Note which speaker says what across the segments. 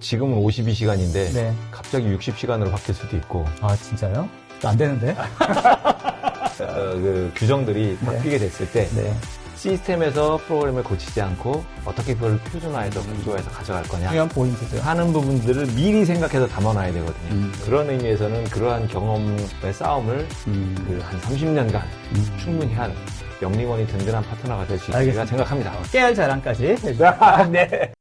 Speaker 1: 지금은 52시간인데
Speaker 2: 네.
Speaker 1: 갑자기 60시간으로 바뀔 수도 있고
Speaker 2: 아, 진짜요? 안 되는데?
Speaker 1: 그 규정들이
Speaker 2: 네.
Speaker 1: 바뀌게 됐을 때
Speaker 2: 네.
Speaker 1: 시스템에서 프로그램을 고치지 않고 어떻게 그걸 표준화해서 구조화해서 가져갈 거냐
Speaker 2: 중요한 포인트죠.
Speaker 1: 하는 부분들을 미리 생각해서 담아놔야 되거든요. 그런 의미에서는 그러한 경험의 싸움을 그 한 30년간 충분히 한 영림원이 든든한 파트너가 될 수 있으리라 생각합니다.
Speaker 2: 깨알 자랑까지.
Speaker 1: 네.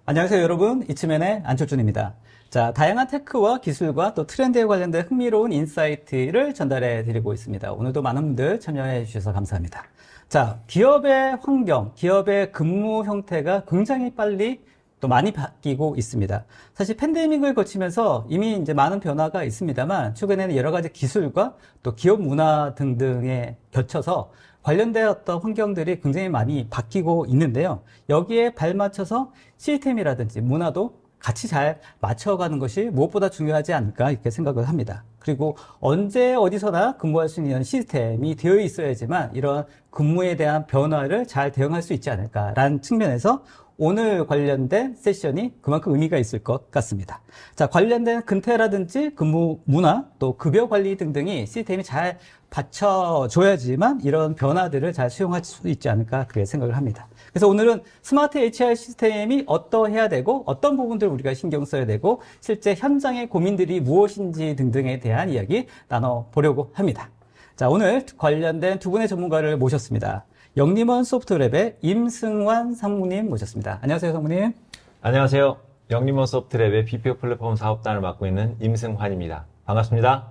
Speaker 2: 안녕하세요, 여러분. 이츠맨의 안철준입니다. 자, 다양한 테크와 기술과 또 트렌드에 관련된 흥미로운 인사이트를 전달해 드리고 있습니다. 오늘도 많은 분들 참여해 주셔서 감사합니다. 자, 기업의 환경, 기업의 근무 형태가 굉장히 빨리 또 많이 바뀌고 있습니다. 사실 팬데믹을 거치면서 이미 이제 많은 변화가 있습니다만 최근에는 여러 가지 기술과 또 기업 문화 등등에 겹쳐서 관련된 어떤 환경들이 굉장히 많이 바뀌고 있는데요. 여기에 발맞춰서 시스템이라든지 문화도 같이 잘 맞춰가는 것이 무엇보다 중요하지 않을까 이렇게 생각을 합니다. 그리고 언제 어디서나 근무할 수 있는 시스템이 되어 있어야지만 이런 근무에 대한 변화를 잘 대응할 수 있지 않을까라는 측면에서 오늘 관련된 세션이 그만큼 의미가 있을 것 같습니다. 자, 관련된 근태라든지 근무 문화, 또 급여 관리 등등이 시스템이 잘 받쳐줘야지만 이런 변화들을 잘 수용할 수 있지 않을까 그렇게 생각을 합니다. 그래서 오늘은 스마트 HR 시스템이 어떠해야 되고 어떤 부분들을 우리가 신경 써야 되고 실제 현장의 고민들이 무엇인지 등등에 대한 이야기 나눠보려고 합니다. 자, 오늘 관련된 두 분의 전문가를 모셨습니다. 영림원 소프트랩의 임승환 상무님 모셨습니다. 안녕하세요, 상무님.
Speaker 1: 안녕하세요. 영림원 소프트랩의 BPO 플랫폼 사업단을 맡고 있는 임승환입니다. 반갑습니다.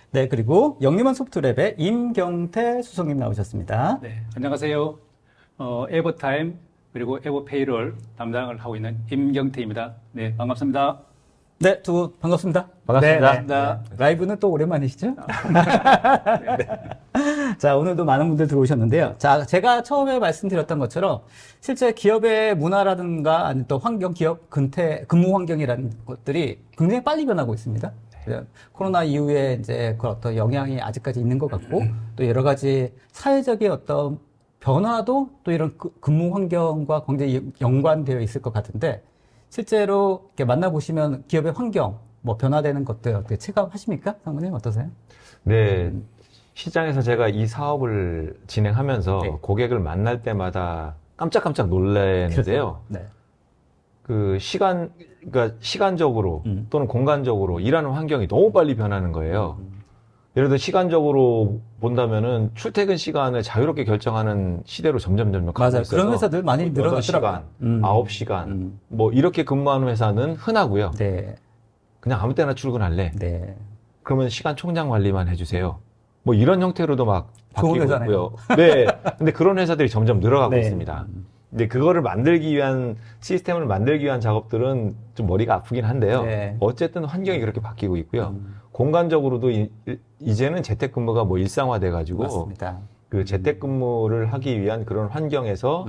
Speaker 2: 네, 그리고 영림원 소프트랩의 임경태 수석님 나오셨습니다.
Speaker 3: 네, 안녕하세요. 에버타임 그리고 에버페이롤 담당을 하고 있는 임경태입니다. 네, 반갑습니다.
Speaker 2: 네, 두 분 반갑습니다.
Speaker 1: 반갑습니다.
Speaker 2: 네. 라이브는 또 오랜만이시죠? 자, 오늘도 많은 분들 들어오셨는데요. 자, 제가 처음에 말씀드렸던 것처럼 실제 기업의 문화라든가 아니면 또 환경, 기업 근무 환경이라는 것들이 굉장히 빨리 변하고 있습니다. 코로나 이후에 이제 그 어떤 영향이 아직까지 있는 것 같고 또 여러 가지 사회적인 어떤 변화도 또 이런 근무 환경과 굉장히 연관되어 있을 것 같은데 실제로 이렇게 만나보시면 기업의 환경, 뭐 변화되는 것들 어떻게 체감하십니까? 상무님 어떠세요?
Speaker 1: 네. 시장에서 제가 이 사업을 진행하면서
Speaker 2: 네.
Speaker 1: 고객을 만날 때마다 깜짝깜짝 놀라는데요.
Speaker 2: 네.
Speaker 1: 그러니까 시간적으로 또는 공간적으로 일하는 환경이 너무 빨리 변하는 거예요. 예를 들어 시간적으로 본다면은 출퇴근 시간을 자유롭게 결정하는 시대로 점점 가고
Speaker 2: 맞아요.
Speaker 1: 있어서
Speaker 2: 그런 회사들 많이 늘어났더라고요.
Speaker 1: 8시간, 9시간 뭐 이렇게 근무하는 회사는 흔하고요.
Speaker 2: 네.
Speaker 1: 그냥 아무 때나 출근할래.
Speaker 2: 네.
Speaker 1: 그러면 시간 총장 관리만 해주세요. 뭐 이런 형태로도 막
Speaker 2: 좋은
Speaker 1: 바뀌고
Speaker 2: 회사네요.
Speaker 1: 있고요. 네. 근데 그런 회사들이 점점 늘어가고
Speaker 2: 네.
Speaker 1: 있습니다. 근데 그거를 만들기 위한 시스템을 만들기 위한 작업들은 좀 머리가 아프긴 한데요.
Speaker 2: 네.
Speaker 1: 어쨌든 환경이 그렇게 바뀌고 있고요. 공간적으로도 이제는 재택근무가 뭐 일상화돼 가지고
Speaker 2: 맞습니다.
Speaker 1: 그 재택근무를 하기 위한 그런 환경에서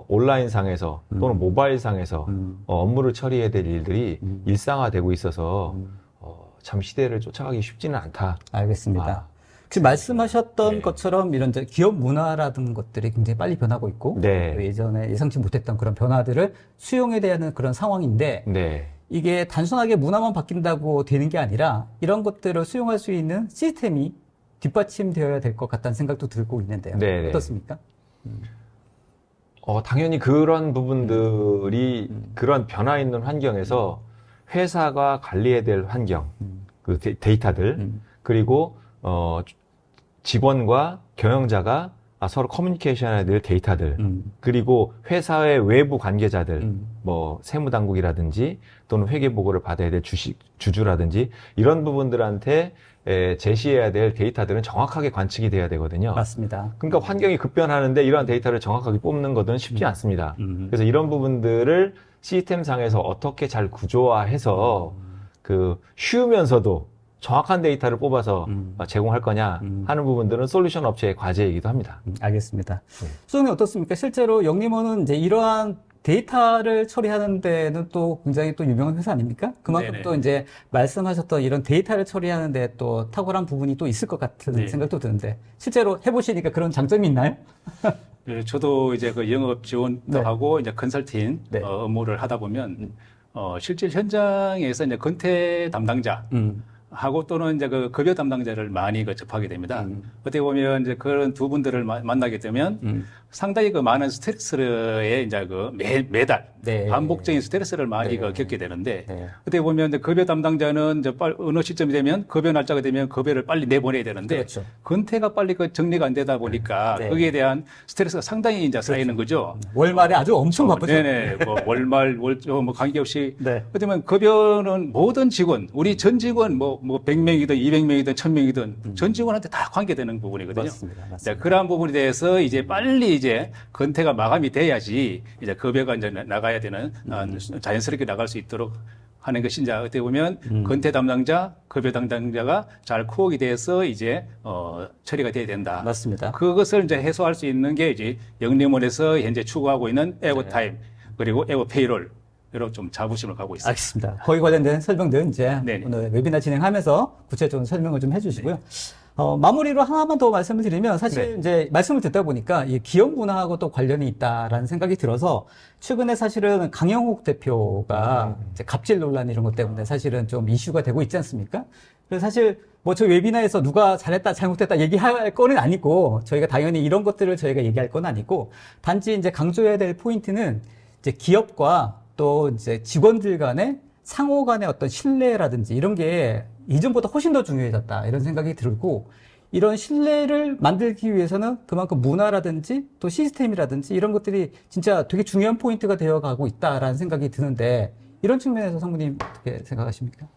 Speaker 1: 온라인상에서 또는 모바일상에서 업무를 처리해야 될 일들이 일상화되고 있어서 참 시대를 쫓아가기 쉽지는 않다.
Speaker 2: 알겠습니다. 혹시 말씀하셨던
Speaker 1: 네.
Speaker 2: 것처럼 이런 이제 기업 문화라든 것들이 굉장히 빨리 변하고 있고
Speaker 1: 네.
Speaker 2: 또 예전에 예상치 못했던 그런 변화들을 수용해야 되는 그런 상황인데
Speaker 1: 네.
Speaker 2: 이게 단순하게 문화만 바뀐다고 되는 게 아니라 이런 것들을 수용할 수 있는 시스템이 뒷받침되어야 될 것 같다는 생각도 들고 있는데요.
Speaker 1: 네.
Speaker 2: 어떻습니까?
Speaker 1: 당연히 그런 부분들이 그런 변화 있는 환경에서 회사가 관리해야 될 환경, 그 데이터들, 그리고 직원과 경영자가 서로 커뮤니케이션해야 될 데이터들, 그리고 회사의 외부 관계자들, 뭐 세무당국이라든지 또는 회계보고를 받아야 될 주주라든지 이런 부분들한테 제시해야 될 데이터들은 정확하게 관측이 돼야 되거든요.
Speaker 2: 맞습니다.
Speaker 1: 그러니까 환경이 급변하는데 이러한 데이터를 정확하게 뽑는 것은 쉽지 않습니다. 그래서 이런 부분들을 시스템상에서 어떻게 잘 구조화해서 그 쉬우면서도 정확한 데이터를 뽑아서 제공할 거냐 하는 부분들은 솔루션 업체의 과제이기도 합니다.
Speaker 2: 알겠습니다.
Speaker 1: 네.
Speaker 2: 수석님 어떻습니까? 실제로 영림원은 이제 이러한 데이터를 처리하는 데는 또 굉장히 또 유명한 회사 아닙니까? 그만큼
Speaker 3: 네네.
Speaker 2: 또 이제 말씀하셨던 이런 데이터를 처리하는 데 또 탁월한 부분이 또 있을 것 같은
Speaker 3: 네.
Speaker 2: 생각도 드는데 실제로 해보시니까 그런 장점이 있나요?
Speaker 3: 네, 저도 이제 그 영업 지원도
Speaker 2: 네.
Speaker 3: 하고 이제 컨설팅
Speaker 2: 네.
Speaker 3: 업무를 하다 보면 실제 현장에서 이제 건태 담당자 하고 또는 이제 그 급여 담당자를 많이 접하게 됩니다. 어떻게 보면 이제 그런 두 분들을 만나게 되면 상당히 그 많은 스트레스에 이제 그 매달
Speaker 2: 네.
Speaker 3: 반복적인 스트레스를 많이
Speaker 2: 네.
Speaker 3: 그 겪게 되는데
Speaker 2: 네.
Speaker 3: 어떻게 보면 이제 급여 담당자는 이제 어느 시점이 되면 급여 날짜가 되면 급여를 빨리 내보내야 되는데
Speaker 2: 그렇죠.
Speaker 3: 건태가 빨리 그 정리가 안 되다 보니까
Speaker 2: 네.
Speaker 3: 거기에 대한 스트레스가 상당히 이제 쌓이는 거죠.
Speaker 2: 월말에 아주 엄청 바쁘죠.
Speaker 3: 네네. 뭐 월말, 월조 뭐 관계없이.
Speaker 2: 네.
Speaker 3: 어떻게 보면 급여는 모든 직원, 우리 전 직원 뭐 100명이든 200명이든 1000명이든 전 직원한테 다 관계되는 부분이거든요.
Speaker 2: 맞습니다.
Speaker 3: 자, 그러한 부분에 대해서 이제 빨리 이제 건태가 마감이 돼야지 이제 급여가 이제 나가야 되는 자연스럽게 나갈 수 있도록 하는 것이 이제 어떻게 보면 건태 담당자, 급여 담당자가 잘 코어가 돼서 이제 처리가 돼야 된다.
Speaker 2: 맞습니다.
Speaker 3: 그것을 이제 해소할 수 있는 게 이제 영림원에서 현재 추구하고 있는 에버타임 그리고 에버페이롤 이런 좀 자부심을 갖고 있습니다.
Speaker 2: 알겠습니다. 거기 관련된 설명들 이제
Speaker 3: 네네.
Speaker 2: 오늘 웨비나 진행하면서 구체적인 설명을 좀 해주시고요. 마무리로 하나만 더 말씀을 드리면 사실
Speaker 1: 네.
Speaker 2: 이제 말씀을 듣다 보니까 이 기업 문화하고 또 관련이 있다라는 생각이 들어서 최근에 사실은 강영욱 대표가 이제 갑질 논란 이런 것 때문에 사실은 좀 이슈가 되고 있지 않습니까? 그래서 사실 뭐 저희 웨비나에서 누가 잘했다 잘못했다 얘기할 거는 아니고 저희가 당연히 이런 것들을 저희가 얘기할 건 아니고 단지 이제 강조해야 될 포인트는 이제 기업과 또 이제 직원들 간의 상호 간의 어떤 신뢰라든지 이런 게 이전보다 훨씬 더 중요해졌다. 이런 생각이 들고, 이런 신뢰를 만들기 위해서는 그만큼 문화라든지 또 시스템이라든지 이런 것들이 진짜 되게 중요한 포인트가 되어 가고 있다라는 생각이 드는데, 이런 측면에서 상무님 어떻게 생각하십니까?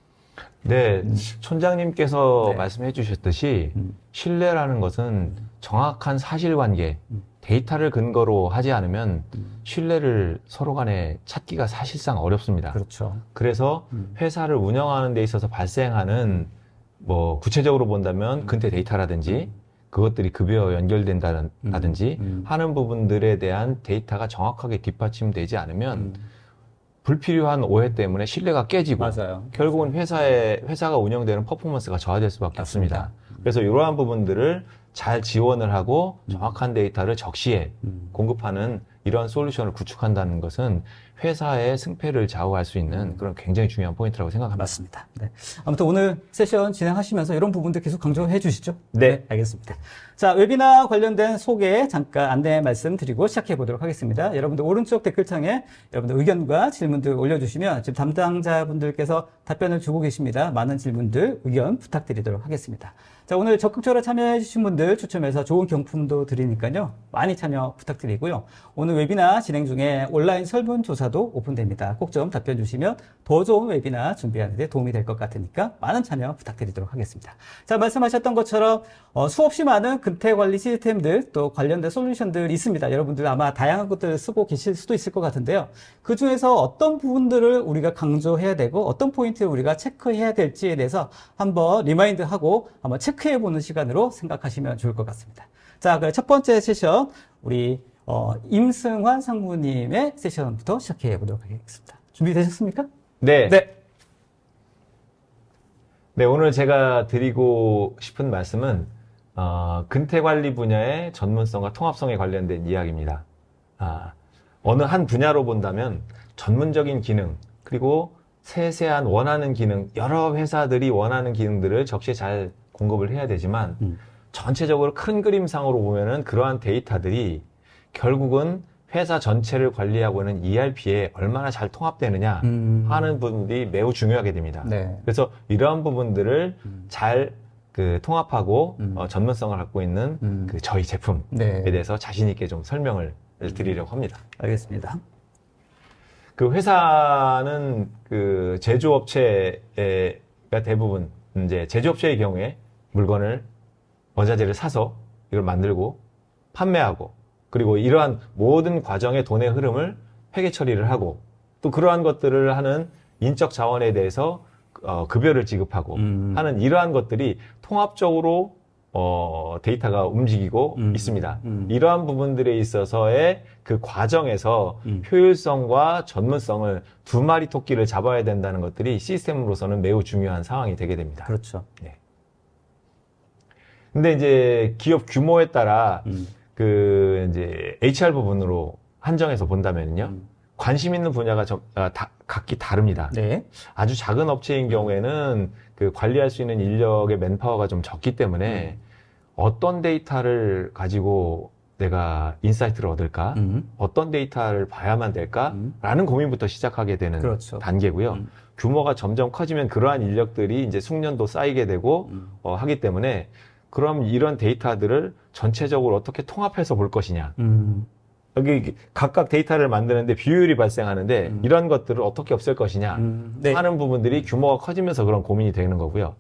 Speaker 1: 네, 촌장님께서
Speaker 2: 네.
Speaker 1: 말씀해 주셨듯이 신뢰라는 것은 정확한 사실관계, 데이터를 근거로 하지 않으면 신뢰를 서로 간에 찾기가 사실상 어렵습니다.
Speaker 2: 그렇죠.
Speaker 1: 그래서 회사를 운영하는 데 있어서 발생하는 뭐 구체적으로 본다면 근태 데이터라든지 그것들이 급여와 연결된다든지 하는 부분들에 대한 데이터가 정확하게 뒷받침되지 않으면 불필요한 오해 때문에 신뢰가 깨지고
Speaker 2: 맞아요.
Speaker 1: 결국은 회사가 운영되는 퍼포먼스가 저하될 수밖에 없습니다. 그래서 이러한 부분들을 잘 지원을 하고 정확한 데이터를 적시에 공급하는 이러한 솔루션을 구축한다는 것은 회사의 승패를 좌우할 수 있는 그런 굉장히 중요한 포인트라고 생각합니다.
Speaker 2: 맞습니다. 네. 아무튼 오늘 세션 진행하시면서 이런 부분들 계속 강조해 주시죠.
Speaker 1: 네.
Speaker 2: 알겠습니다. 자, 웨비나 관련된 소개 잠깐 안내 말씀드리고 시작해 보도록 하겠습니다. 여러분들 오른쪽 댓글창에 여러분들 의견과 질문들 올려주시면 지금 담당자분들께서 답변을 주고 계십니다. 많은 질문들, 의견 부탁드리도록 하겠습니다. 자, 오늘 적극적으로 참여해 주신 분들 추첨해서 좋은 경품도 드리니까요. 많이 참여 부탁드리고요. 오늘 웨비나 진행 중에 온라인 설문조사도 오픈됩니다. 꼭 좀 답변 주시면 더 좋은 웨비나 준비하는 데 도움이 될 것 같으니까 많은 참여 부탁드리도록 하겠습니다. 자, 말씀하셨던 것처럼 수없이 많은 근태관리 시스템들 또 관련된 솔루션들 있습니다. 여러분들 아마 다양한 것들을 쓰고 계실 수도 있을 것 같은데요. 그 중에서 어떤 부분들을 우리가 강조해야 되고 어떤 포인트를 우리가 체크해야 될지에 대해서 한번 리마인드하고 한번 체크해보는 시간으로 생각하시면 좋을 것 같습니다. 자, 첫 번째 세션 우리 임승환 상무님의 세션부터 시작해 보도록 하겠습니다. 준비되셨습니까?
Speaker 1: 네.
Speaker 2: 네.
Speaker 1: 네, 오늘 제가 드리고 싶은 말씀은 근태관리 분야의 전문성과 통합성에 관련된 이야기입니다. 어느 한 분야로 본다면 전문적인 기능 그리고 세세한 원하는 기능, 여러 회사들이 원하는 기능들을 적시에 잘 공급을 해야 되지만 전체적으로 큰 그림상으로 보면은 그러한 데이터들이 결국은 회사 전체를 관리하고 있는 ERP에 얼마나 잘 통합되느냐 하는 부분들이 매우 중요하게 됩니다.
Speaker 2: 네.
Speaker 1: 그래서 이러한 부분들을 잘 통합하고 전문성을 갖고 있는 저희 제품에
Speaker 2: 네.
Speaker 1: 대해서 자신 있게 좀 설명을 드리려고 합니다.
Speaker 2: 알겠습니다.
Speaker 1: 그 회사는 그 제조업체가 대부분 이제 제조업체의 경우에 물건을 원자재를 사서 이걸 만들고 판매하고 그리고 이러한 모든 과정의 돈의 흐름을 회계 처리를 하고 또 그러한 것들을 하는 인적 자원에 대해서 급여를 지급하고 하는 이러한 것들이 통합적으로 데이터가 움직이고 있습니다. 이러한 부분들에 있어서의 그 과정에서 효율성과 전문성을 두 마리 토끼를 잡아야 된다는 것들이 시스템으로서는 매우 중요한 상황이 되게 됩니다.
Speaker 2: 그렇죠.
Speaker 1: 네. 근데 이제 기업 규모에 따라 그 이제 HR 부분으로 한정해서 본다면요. 관심 있는 분야가 각기 다릅니다.
Speaker 2: 네.
Speaker 1: 아주 작은 업체인 경우에는 그 관리할 수 있는 인력의 맨파워가 좀 적기 때문에 어떤 데이터를 가지고 내가 인사이트를 얻을까? 어떤 데이터를 봐야만 될까? 라는 고민부터 시작하게 되는
Speaker 2: 그렇죠.
Speaker 1: 단계고요. 규모가 점점 커지면 그러한 인력들이 이제 숙련도 쌓이게 되고 하기 때문에 그럼 이런 데이터들을 전체적으로 어떻게 통합해서 볼 것이냐. 여기 각각 데이터를 만드는데 비효율이 발생하는데 이런 것들을 어떻게 없앨 것이냐
Speaker 2: 네.
Speaker 1: 하는 부분들이 규모가 커지면서 그런 고민이 되는 거고요.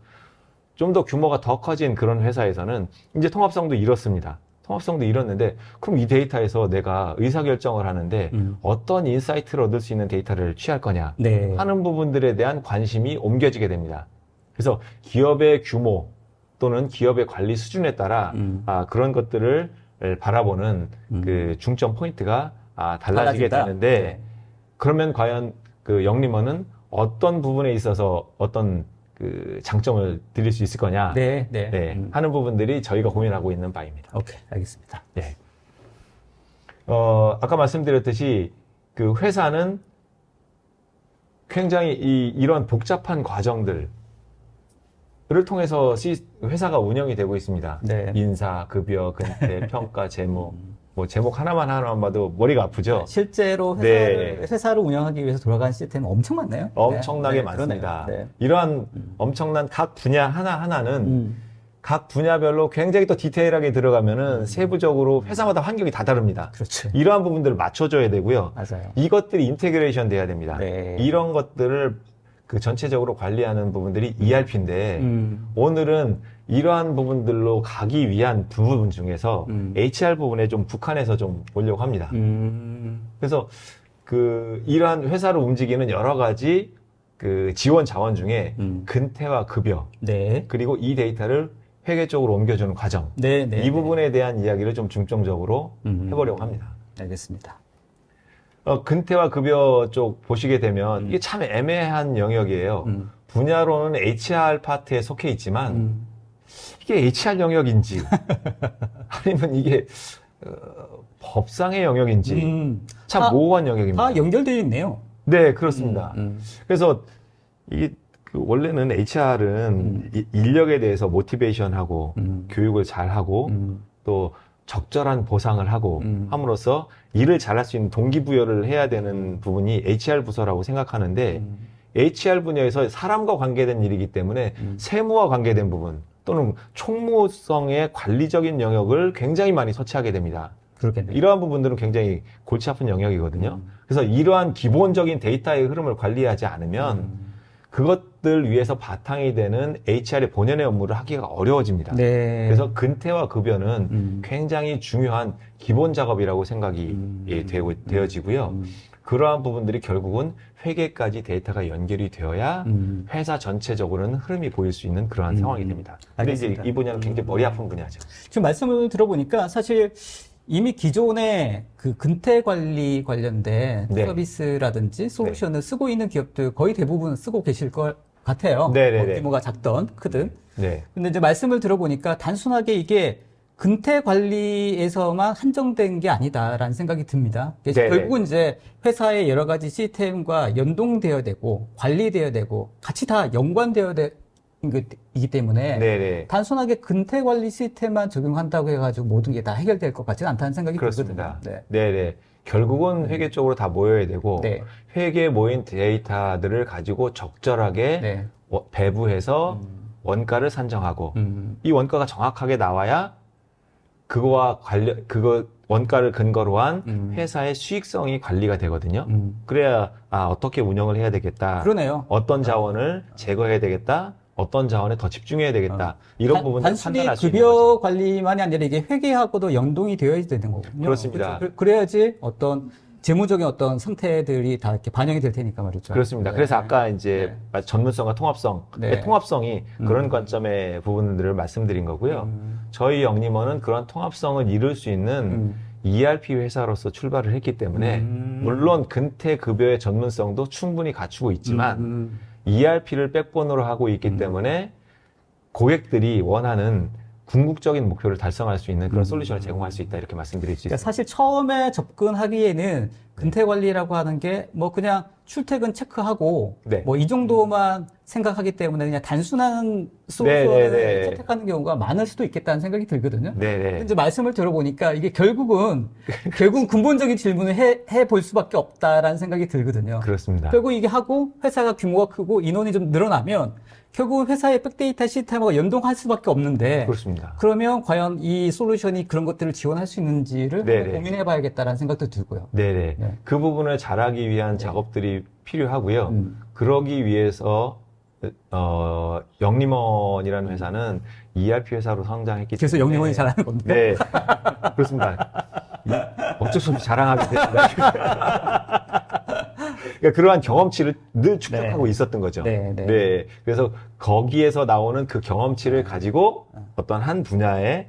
Speaker 1: 좀 더 규모가 더 커진 그런 회사에서는 이제 통합성도 잃었습니다. 통합성도 잃었는데 그럼 이 데이터에서 내가 의사결정을 하는데 어떤 인사이트를 얻을 수 있는 데이터를 취할 거냐
Speaker 2: 네.
Speaker 1: 하는 부분들에 대한 관심이 옮겨지게 됩니다. 그래서 기업의 규모 또는 기업의 관리 수준에 따라 그런 것들을 바라보는 그 중점 포인트가 달라지게
Speaker 2: 달라진다.
Speaker 1: 되는데
Speaker 2: 네.
Speaker 1: 그러면 과연 그 영림원은 어떤 부분에 있어서 어떤 그 장점을 드릴 수 있을 거냐
Speaker 2: 네.
Speaker 1: 하는 부분들이 저희가 고민하고 있는 바입니다.
Speaker 2: 오케이, 알겠습니다.
Speaker 1: 네. 아까 말씀드렸듯이 그 회사는 굉장히 이런 복잡한 과정들을 통해서 회사가 운영이 되고 있습니다.
Speaker 2: 네.
Speaker 1: 인사, 급여, 근태, 평가, 제목. 뭐 제목 하나만 봐도 머리가 아프죠?
Speaker 2: 실제로 회사를 운영하기 위해서 돌아가는 시스템이 엄청 많나요?
Speaker 1: 엄청나게 많습니다.
Speaker 2: 그러네요. 네.
Speaker 1: 이러한 엄청난 각 분야 하나하나는 각 분야별로 굉장히 또 디테일하게 들어가면은 세부적으로 회사마다 환경이 다 다릅니다.
Speaker 2: 그렇죠.
Speaker 1: 이러한 부분들을 맞춰줘야 되고요.
Speaker 2: 맞아요.
Speaker 1: 이것들이 인테그레이션 돼야 됩니다.
Speaker 2: 네.
Speaker 1: 이런 것들을 그 전체적으로 관리하는 부분들이 ERP인데 오늘은 이러한 부분들로 가기 위한 부분 중에서 HR 부분에 좀 북한해서 좀 보려고 합니다. 그래서 그 이러한 회사를 움직이는 여러 가지 그 지원 자원 중에 근태와 급여
Speaker 2: 네.
Speaker 1: 그리고 이 데이터를 회계 쪽으로 옮겨주는 과정 이 부분에 대한 이야기를 좀 중점적으로 해보려고 합니다.
Speaker 2: 알겠습니다.
Speaker 1: 근태와 급여 쪽 보시게 되면 이게 참 애매한 영역이에요. 분야로는 HR 파트에 속해 있지만 이게 HR 영역인지 아니면 이게 법상의 영역인지 참 모호한 영역입니다.
Speaker 2: 다 연결되어 있네요.
Speaker 1: 네, 그렇습니다. 그래서 이게 원래는 HR은 인력에 대해서 모티베이션하고 교육을 잘하고 또 적절한 보상을 하고 함으로써 일을 잘할 수 있는 동기부여를 해야 되는 부분이 HR 부서라고 생각하는데 HR 분야에서 사람과 관계된 일이기 때문에 세무와 관계된 부분 또는 총무성의 관리적인 영역을 굉장히 많이 서치하게 됩니다.
Speaker 2: 그렇겠네요.
Speaker 1: 이러한 부분들은 굉장히 골치 아픈 영역이거든요. 그래서 이러한 기본적인 데이터의 흐름을 관리하지 않으면 그것들 위해서 바탕이 되는 HR의 본연의 업무를 하기가 어려워집니다.
Speaker 2: 네.
Speaker 1: 그래서 근태와 급여는 굉장히 중요한 기본 작업이라고 생각이 되어지고요. 그러한 부분들이 결국은 회계까지 데이터가 연결이 되어야 회사 전체적으로는 흐름이 보일 수 있는 그러한 상황이 됩니다. 근데 이제
Speaker 2: 알겠습니다.
Speaker 1: 이 분야는 굉장히 머리 아픈 분야죠.
Speaker 2: 지금 말씀을 들어보니까 사실 이미 기존의 그 근태 관리 관련된
Speaker 1: 네.
Speaker 2: 서비스라든지 솔루션을 쓰고 있는 기업들 거의 대부분 쓰고 계실 것 같아요.
Speaker 1: 네네네.
Speaker 2: 뭐 규모가 작든 크든.
Speaker 1: 네.
Speaker 2: 근데 이제 말씀을 들어보니까 단순하게 이게 근태 관리에서만 한정된 게 아니다라는 생각이 듭니다.
Speaker 1: 네네.
Speaker 2: 결국은 이제 회사의 여러 가지 시스템과 연동되어야 되고 관리되어야 되고 같이 다 연관되어야 이기 때문에
Speaker 1: 네네.
Speaker 2: 단순하게 근태 관리 시스템만 적용한다고 해가지고 모든 게 다 해결될 것 같지는 않다는 생각이
Speaker 1: 그렇습니다.
Speaker 2: 들거든요.
Speaker 1: 네네. 결국은 회계 쪽으로 다 모여야 되고
Speaker 2: 네.
Speaker 1: 회계에 모인 데이터들을 가지고 적절하게
Speaker 2: 네.
Speaker 1: 배부해서 원가를 산정하고 이 원가가 정확하게 나와야 그거 원가를 근거로 한 회사의 수익성이 관리가 되거든요. 그래야 어떻게 운영을 해야 되겠다.
Speaker 2: 그러네요.
Speaker 1: 어떤 자원을 제거해야 되겠다. 어떤 자원에 더 집중해야 되겠다. 이런 부분을
Speaker 2: 단순히
Speaker 1: 판단할 수 있는
Speaker 2: 급여
Speaker 1: 거죠.
Speaker 2: 관리만이 아니라 이게 회계하고도 연동이 되어야 되는 거군요.
Speaker 1: 그렇습니다.
Speaker 2: 그렇죠? 그래야지 어떤 재무적인 어떤 상태들이 다 이렇게 반영이 될 테니까 말이죠.
Speaker 1: 그렇습니다.
Speaker 2: 네.
Speaker 1: 그래서 아까 이제 전문성과 통합성,
Speaker 2: 네.
Speaker 1: 통합성이 그런 관점의 부분들을 말씀드린 거고요. 저희 영림원은 그런 통합성을 이룰 수 있는 ERP 회사로서 출발을 했기 때문에 물론 근태급여의 전문성도 충분히 갖추고 있지만 ERP를 백본으로 하고 있기 때문에 고객들이 원하는 궁극적인 목표를 달성할 수 있는 그런 솔루션을 제공할 수 있다 이렇게 말씀드릴 수
Speaker 2: 그러니까
Speaker 1: 있습니다.
Speaker 2: 사실 처음에 접근하기에는 근태 관리라고 하는 게 뭐 그냥 출퇴근 체크하고
Speaker 1: 네.
Speaker 2: 뭐 이 정도만 생각하기 때문에 그냥 단순한 솔루션을
Speaker 1: 네.
Speaker 2: 채택하는 경우가 많을 수도 있겠다는 생각이 들거든요.
Speaker 1: 네네.
Speaker 2: 근데 이제 말씀을 들어보니까 이게 결국 근본적인 질문을 해 볼 수밖에 없다라는 생각이 들거든요.
Speaker 1: 그렇습니다.
Speaker 2: 결국 이게 하고 회사가 규모가 크고 인원이 좀 늘어나면 결국 회사의 백데이터 시스템하고 연동할 수밖에 없는데
Speaker 1: 그렇습니다.
Speaker 2: 그러면 과연 이 솔루션이 그런 것들을 지원할 수 있는지를
Speaker 1: 네네.
Speaker 2: 고민해 봐야겠다라는 생각도 들고요.
Speaker 1: 네네.
Speaker 2: 네.
Speaker 1: 그 부분을 잘하기 위한 작업들이 필요하고요. 그러기 위해서 영림원이라는 회사는 ERP 회사로 성장했기
Speaker 2: 그래서
Speaker 1: 때문에
Speaker 2: 영림원이 잘하는 건데.
Speaker 1: 네, 그렇습니다. 어쩔 수 없이 자랑하게 됩니다. 그러니까 그러한 경험치를 늘 축적하고 있었던 거죠.
Speaker 2: 네.
Speaker 1: 그래서 거기에서 나오는 그 경험치를 가지고 어떤 한 분야의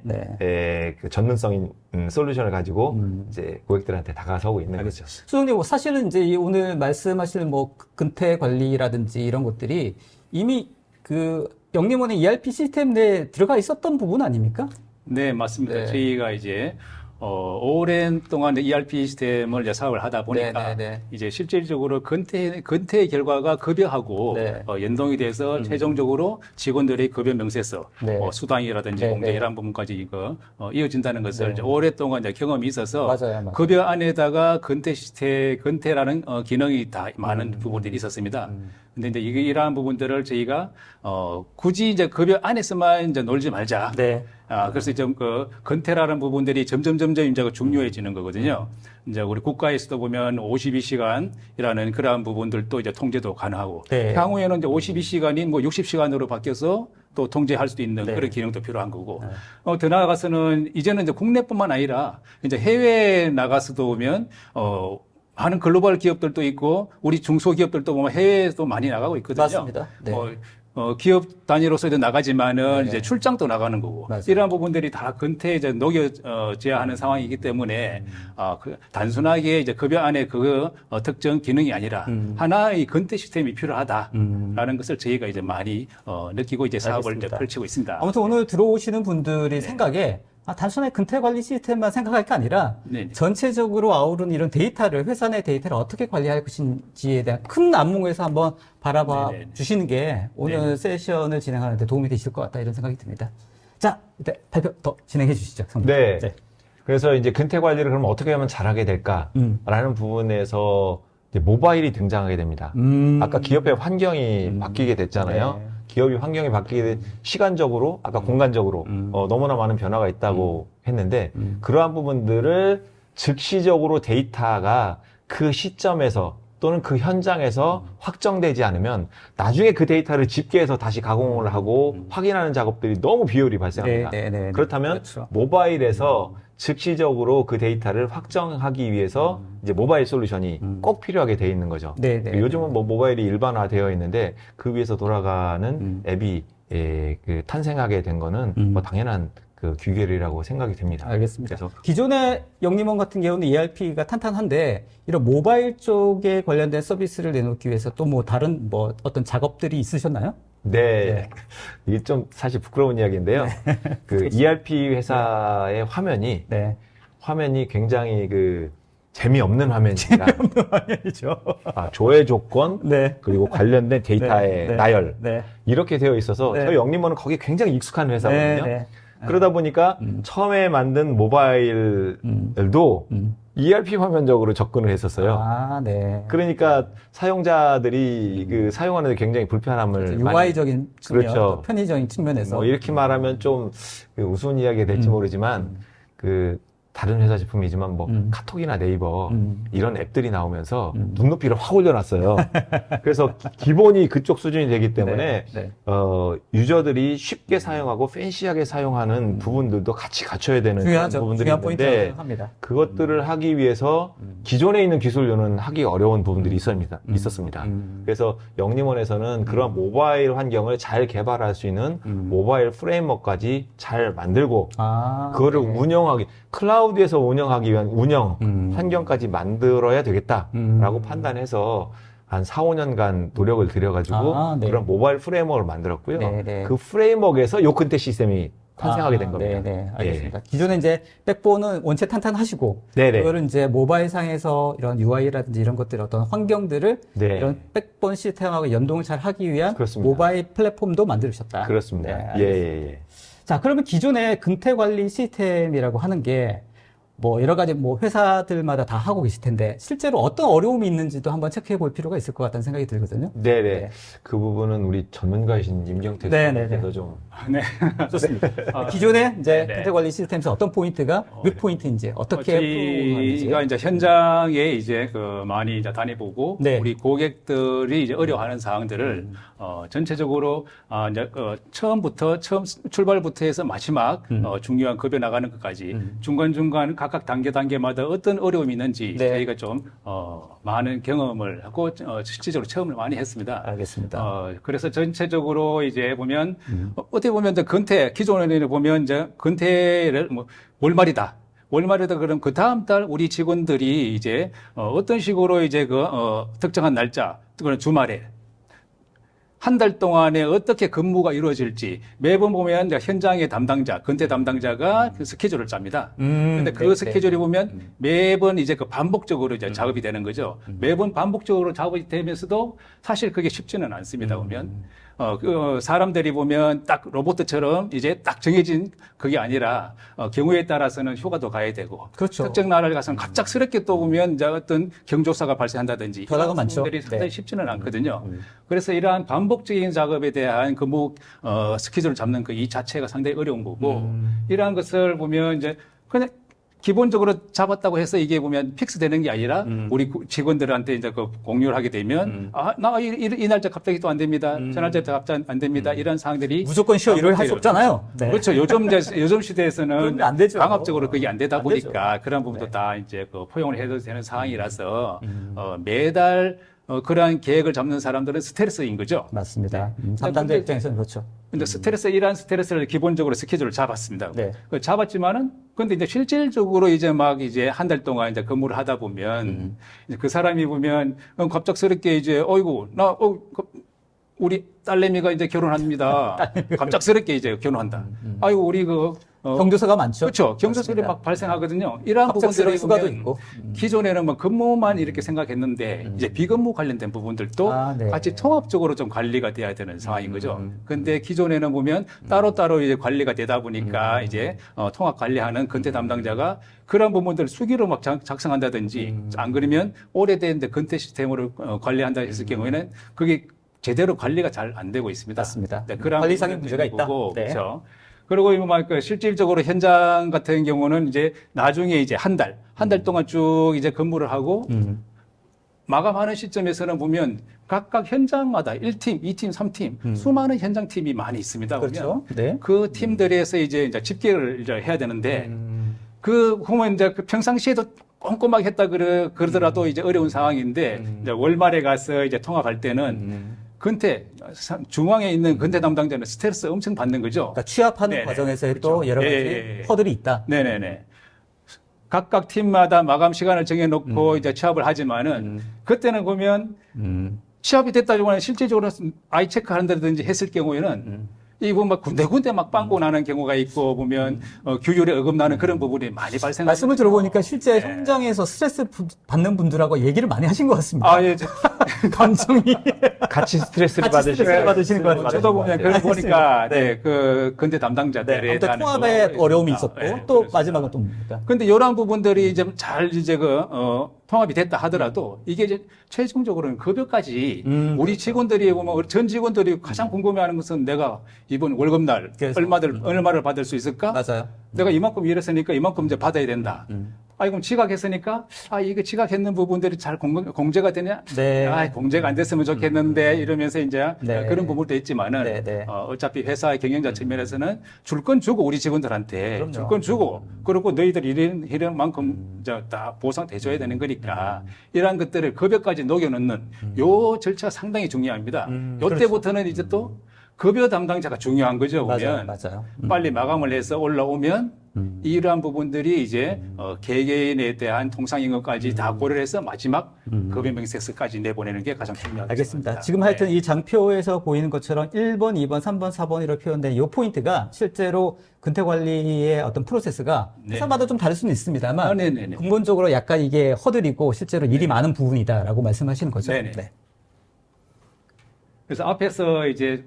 Speaker 1: 그 전문성인 솔루션을 가지고 이제 고객들한테 다가서고 있는 거죠.
Speaker 2: 수석님, 사실은 이제 오늘 말씀하실 뭐 근태 관리라든지 이런 것들이 이미 그 영림원의 ERP 시스템 내에 들어가 있었던 부분 아닙니까?
Speaker 3: 네, 맞습니다.
Speaker 2: 네.
Speaker 3: 저희가 이제 오랜 동안 ERP 시스템을 이제 사업을 하다 보니까 이제 실질적으로 근태의 결과가 급여하고 연동이 돼서 최종적으로 직원들의 급여 명세서, 수당이라든지 공제 이런 부분까지 이어진다는 것을 이제 오랫동안 이제 경험이 있어서
Speaker 2: 맞아요.
Speaker 3: 급여 안에다가 근태라는 기능이 다 많은 부분들이 있었습니다. 근데 이제 이러한 부분들을 저희가 굳이 이제 급여 안에서만 이제 놀지 말자. 그래서 좀 근태라는 부분들이 점점 이제 중요해지는 거거든요. 이제 우리 국가에서도 보면 52시간이라는 그러한 부분들도 이제 통제도 가능하고 향후에는 이제 52시간이 뭐 60시간으로 바뀌어서 또 통제할 수도 있는 그런 기능도 필요한 거고. 더 나아가서는 이제는 이제 국내뿐만 아니라 이제 해외에 나가서도 보면 많은 글로벌 기업들도 있고 우리 중소기업들도 보면 해외에도 많이 나가고 있거든요.
Speaker 2: 맞습니다.
Speaker 3: 기업 단위로서도 나가지만은 이제 출장도 나가는 거고 이러한 부분들이 다 근태에 이제 녹여져야 하는 상황이기 때문에 단순하게 이제 급여 안에 특정 기능이 아니라 하나의 근태 시스템이 필요하다라는 것을 저희가 이제 많이 느끼고 이제 사업을 이제 펼치고 있습니다.
Speaker 2: 아무튼 오늘 들어오시는 분들이 생각에 단순하게 근태 관리 시스템만 생각할 게 아니라 전체적으로 아우르는 이런 데이터를, 회사 내 데이터를 어떻게 관리할 것인지에 대한 큰 안목에서 한번 바라봐 주시는 게 오늘 세션을 진행하는 데 도움이 되실 것 같다 이런 생각이 듭니다. 자, 이제 발표 더 진행해 주시죠.
Speaker 1: 네. 그래서 이제 근태 관리를 그럼 어떻게 하면 잘하게 될까라는 부분에서 이제 모바일이 등장하게 됩니다. 아까 기업의 환경이 바뀌게 됐잖아요. 기업이 환경이 바뀌게 된 시간적으로, 아까 공간적으로 너무나 많은 변화가 있다고 했는데 그러한 부분들을 즉시적으로 데이터가 그 시점에서 또는 그 현장에서 확정되지 않으면 나중에 그 데이터를 집계해서 다시 가공을 하고 확인하는 작업들이 너무 비효율이 발생합니다. 그렇다면 모바일에서 즉시적으로 그 데이터를 확정하기 위해서 이제 모바일 솔루션이 꼭 필요하게 되어 있는 거죠. 요즘은 뭐 모바일이 일반화되어 있는데 그 위에서 돌아가는 앱이 그 탄생하게 된 거는 뭐 당연한 그 규결이라고 생각이 됩니다.
Speaker 2: 알겠습니다. 그래서 기존의 영림원 같은 경우는 ERP가 탄탄한데 이런 모바일 쪽에 관련된 서비스를 내놓기 위해서 또 뭐 다른 뭐 어떤 작업들이 있으셨나요?
Speaker 1: 이게 좀 사실 부끄러운 이야기인데요. 그 ERP 회사의 화면이 굉장히 그 재미없는 화면입니다.
Speaker 2: 재미없는 화면이죠.
Speaker 1: 조회 조건, 그리고 관련된 데이터의 나열. 이렇게 되어 있어서 저희 영림원은 거기에 굉장히 익숙한 회사거든요. 그러다 보니까 처음에 만든 모바일도 ERP 화면적으로 접근을 했었어요. 그러니까 사용자들이 그 사용하는 데 굉장히 불편함을
Speaker 2: UI적인 측면, 편의적인 측면에서
Speaker 1: 뭐 이렇게 말하면 좀 우스운 이야기가 될지 모르지만 그 다른 회사 제품이지만 뭐 카톡이나 네이버 이런 앱들이 나오면서 눈높이를 확 올려놨어요. 그래서 기본이 그쪽 수준이 되기 때문에 유저들이 쉽게 사용하고 팬시하게 사용하는 부분들도 같이 갖춰야 되는 그런 부분들이 있는데 그것들을 하기 위해서 기존에 있는 기술로는 하기 어려운 부분들이 있었습니다. 그래서 영림원에서는 그런 모바일 환경을 잘 개발할 수 있는 모바일 프레임워크까지 잘 만들고 그거를 운영하기, 클라우드에서 운영하기 위한 운영 환경까지 만들어야 되겠다라고 판단해서 한 4, 5년간 노력을 들여가지고 그런 모바일 프레임워크를 만들었고요. 그 프레임워크에서 요컨테 시스템이 탄생하게 된 겁니다.
Speaker 2: 네네, 알겠습니다. 기존에 이제 백본은 원체 탄탄하시고, 그거를 이제 모바일 상에서 이런 UI라든지 이런 것들 어떤 환경들을 이런 백본 시스템하고 연동을 잘 하기 위한 모바일 플랫폼도 만들으셨다.
Speaker 1: 그렇습니다.
Speaker 2: 자, 그러면 기존의 근태 관리 시스템이라고 하는 게 뭐 여러 가지 뭐 회사들마다 다 하고 계실 텐데 실제로 어떤 어려움이 있는지도 한번 체크해 볼 필요가 있을 것 같다는 생각이 들거든요.
Speaker 1: 그 부분은 우리 전문가이신 임경태 선생님께서 좀.
Speaker 2: 좋습니다. 기존에 이제 근태 관리 시스템에서 어떤 포인트가 윗 포인트인지 어떻게
Speaker 3: 저희가 이제 현장에 이제 그 많이 이제 다녀보고 우리 고객들이 이제 어려워하는 사항들을 전체적으로 이제 처음부터 출발부터 해서 마지막 중요한 급여 나가는 것까지 중간중간 각각 단계마다 어떤 어려움이 있는지 저희가 좀 많은 경험을 하고 실질적으로 체험을 많이 했습니다.
Speaker 2: 알겠습니다.
Speaker 3: 그래서 전체적으로 이제 보면 어떻게 보면 이제 근태 기존에는 보면 이제 근태를 뭐 월말이다. 그럼 그 다음 달 우리 직원들이 이제 어떤 식으로 이제 그 특정한 날짜, 그런 주말에 한 달 동안에 어떻게 근무가 이루어질지 매번 보면 이제 현장의 담당자, 근태 담당자가 그 스케줄을 짭니다. 근데 그 스케줄이 보면 매번 이제 그 반복적으로 이제 작업이 되는 거죠. 매번 반복적으로 작업이 되면서도 사실 그게 쉽지는 않습니다. 보면. 사람들이 보면 딱 로봇처럼 이제 딱 정해진 그게 아니라 경우에 따라서는 휴가도 가야 되고 특정 나라를 가서는 갑작스럽게 또 보면 이제 어떤 경조사가 발생한다든지
Speaker 2: 변화가 많죠.
Speaker 3: 부분들이 상당히 쉽지는 않거든요. 그래서 이러한 반복적인 작업에 대한 근무 스케줄을 잡는 그 이 자체가 상당히 어려운 거고 이러한 것을 보면 이제 그냥 기본적으로 잡았다고 해서 이게 보면 픽스 되는 게 아니라 우리 직원들한테 이제 그 공유를 하게 되면 나 이 날짜 갑자기 또 안 됩니다. 저 날짜 갑자기 안 됩니다. 이런 사항들이
Speaker 2: 무조건 쉬어 이럴 할 수 없잖아요.
Speaker 3: 그렇죠. 요즘 시대에서는
Speaker 2: 안 되죠.
Speaker 3: 강압적으로 그게 안 되다 보니까 그런 부분도 다 이제 그 포용을 해도 되는 상황이라서 매달 그러한 계획을 잡는 사람들은 스트레스인 거죠.
Speaker 2: 맞습니다. 담당자 입장에서는 그렇죠.
Speaker 3: 근데 이러한 스트레스를 기본적으로 스케줄을 잡았습니다. 잡았지만은, 근데 이제 실질적으로 이제 막 이제 한 달 동안 이제 근무를 하다 보면, 이제 그 사람이 보면 갑작스럽게 이제, 우리 딸내미가 이제 결혼합니다. 갑작스럽게 이제 결혼한다. 아이고, 우리
Speaker 2: 경조사가 많죠.
Speaker 3: 그렇죠. 경조사들이 막 발생하거든요. 이러한 부분들이
Speaker 2: 휴가도 있고.
Speaker 3: 기존에는 뭐 근무만 이렇게 생각했는데 이제 비근무 관련된 부분들도 같이 통합적으로 좀 관리가 돼야 되는 상황인 거죠. 근데 기존에는 보면 따로따로 이제 관리가 되다 보니까 이제 통합 관리하는 근태 담당자가 그런 부분들을 수기로 막 작성한다든지 안 그러면 오래된 근태 시스템으로 관리한다 했을 경우에는 그게 제대로 관리가 잘 안 되고 있습니다.
Speaker 2: 맞습니다.
Speaker 3: 그런
Speaker 2: 관리상의 문제가 있다.
Speaker 3: 그렇죠. 그리고 실질적으로 현장 같은 경우는 이제 나중에 이제 한 달 동안 쭉 이제 근무를 하고 마감하는 시점에서는 보면 각각 현장마다 1팀, 2팀, 3팀 수많은 현장팀이 많이 있습니다.
Speaker 2: 그렇죠.
Speaker 3: 그 팀들에서 이제 집계를 이제 해야 되는데 보면 이제 평상시에도 꼼꼼하게 했다 그러더라도 이제 어려운 상황인데 이제 월말에 가서 이제 통합할 때는 근태 중앙에 있는 근태 담당자는 스트레스 엄청 받는 거죠.
Speaker 2: 그러니까 취합하는 과정에서 또 여러 가지 허들이 있다.
Speaker 3: 각각 팀마다 마감 시간을 정해놓고 이제 취합을 하지만은 그때는 보면 취합이 됐다고 하면 실질적으로 아이 체크한다든지 했을 경우에는 이거 막 군데군데 막 빵꾸 나는 경우가 있고 보면 규율에 어긋나는 그런 부분이 많이 발생합니다.
Speaker 2: 말씀을 들어보니까 실제 현장에서 스트레스 받는 분들하고 얘기를 많이 하신 것 같습니다. 감정이
Speaker 1: 같이 스트레스를 받으시는 거 같아요.
Speaker 3: 저도 보면 그걸 보니까 그 근태 담당자들에
Speaker 2: 대한 통합에 어려움이 있었고 또 마지막은 또 뭡니까?
Speaker 3: 근데 이러한 부분들이 이제 잘 이제 통합이 됐다 하더라도 이게 이제 최종적으로는 급여까지 우리 직원들이 보면 전 직원들이 가장 궁금해하는 것은 내가 이번 월급날 얼마를 받을 수 있을까?
Speaker 2: 맞아요.
Speaker 3: 내가 이만큼 일했으니까 이만큼 이제 받아야 된다. 이건 지각했으니까, 이게 지각했는 부분들이 잘 공제가 되냐?
Speaker 2: 네.
Speaker 3: 공제가 안 됐으면 좋겠는데, 이러면서 이제
Speaker 2: 네.
Speaker 3: 그런 부분도 있지만은,
Speaker 2: 네, 네.
Speaker 3: 어차피 회사 경영자 측면에서는 줄 건 주고, 우리 직원들한테
Speaker 2: 그럼요.
Speaker 3: 줄 건 주고, 그리고 너희들 이런 만큼 이제 다 보상돼줘야 되는 거니까, 이러한 것들을 급여까지 녹여넣는 요 절차가 상당히 중요합니다. 요때부터는 이제 또 급여 담당자가 중요한 거죠. 보면
Speaker 2: 맞아요.
Speaker 3: 빨리 마감을 해서 올라오면 이러한 부분들이 이제 개개인에 대한 통상임금까지 다 고려를 해서 마지막 급여 명세서까지 내보내는 게 가장 중요하다.
Speaker 2: 알겠습니다. 지금 하여튼 이 장표에서 보이는 것처럼 1번, 2번, 3번, 4번으로 표현된 이 포인트가 실제로 근태관리의 어떤 프로세스가 회사마다 좀 다를 수는 있습니다만
Speaker 3: 네네네.
Speaker 2: 근본적으로 약간 이게 허들이고 실제로 일이 많은 부분이다라고 말씀하시는 거죠.
Speaker 3: 네네.
Speaker 2: 네.
Speaker 3: 그래서 앞에서 이제